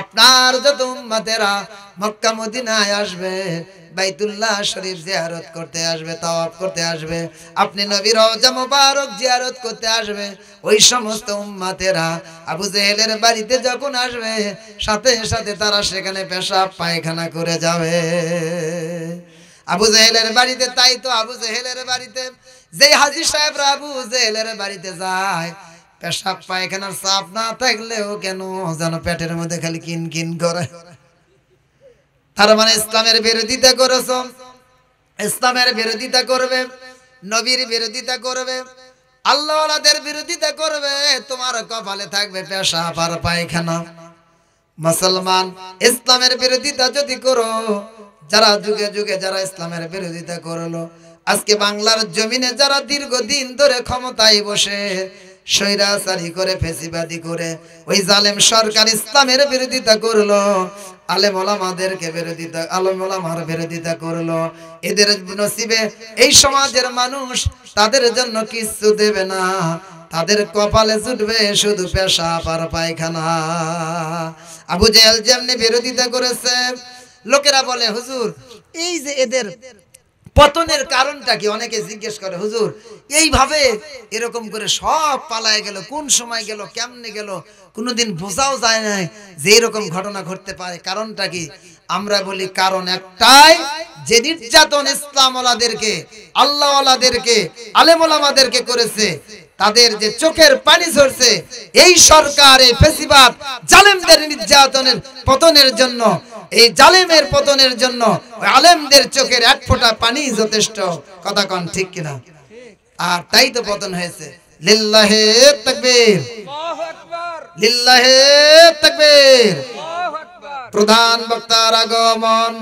আপনার যত উম্মতেরা মক্কা মদিনায় আসবে, বাইতুল্লাহ শরীফ জিয়ারত করতে আসবে, তাওয়াফ করতে আসবে, আপনি নবীর রওজা মোবারক জিয়ারত করতে আসবে, ওই সমস্ত উম্মতেরা আবু জেহেলের বাড়িতে যখন আসবে, সাথে সাথে তারা সেখানে পেশাব পায়খানা করে যাবে। আবু জেহেলের বাড়িতে, তাই তো আবু জেহেলের বাড়িতে যে হাজী সাহেবরা আবু জেহেলের বাড়িতে যায়, পেশাব পায়খানার চাপ না থাকলেও কেন যেন পেটের মধ্যে খালি কিন কিন করে। তার মানে ইসলামের বিরোধিতা করেছ, ইসলামের বিরোধিতা করবে, নবীর বিরোধিতা করবে, আল্লাহওয়ালাদের বিরোধিতা করবে, তোমার কপালে থাকবে পেশাব আর পায়খানা। মুসলমান ইসলামের বিরোধিতা যদি করো, যারা যুগে যুগে যারা ইসলামের বিরোধিতা করলো, আজকে বাংলার জমিনে যারা দীর্ঘদিন ধরে ক্ষমতায় বসে স্বৈরাচারী করে ফেসিবাদী করে ওই জালেম সরকার ইসলামের বিরোধিতা করলো, আলেম ওলামাদেরকে বিরোধিতা, আলেম ওলামার বিরোধিতা করলো, এদের নসিবে এই সমাজের মানুষ তাদের জন্য কিছু দেবে না, তাদের কপালে জুটবে শুধু পেশাব আর পায়খানা। আবু জেহেল যেমনি বিরোধিতা করেছে, লোকেরা বলে হুজুর এই যে এদের পতনের কারণটা কি, অনেকে জিজ্ঞেস করে হুজুর এইভাবে এরকম করে সব পালায় গেল, কোন সময় গেল, কেমনে গেল, কোনোদিন বোঝাও যায় না যে এরকম ঘটনা ঘটতে পারে, কারণটা কি? আমরা বলি কারণ একটাই, যে নির্যাতন ইসলামওয়ালাদেরকে, আল্লাহওয়ালাদেরকে, আলেম ওলামাদেরকে করেছে, তাদের যে চোখের পানি ঝরছে এই সরকার, এই ফেসিবাদ জালেমদের নির্যাতনের পতনের জন্য, এই জালেমের পতনের জন্য আলেমদের চোখের এক ফোঁটা পানি যথেষ্ট। কথা কোন ঠিক কিনা? আর তাই তো পতন হয়েছে। লিল্লাহে তাকবীর, আল্লাহু আকবার, লিল্লাহে তাকবীর। প্রধান বক্তার আগমন।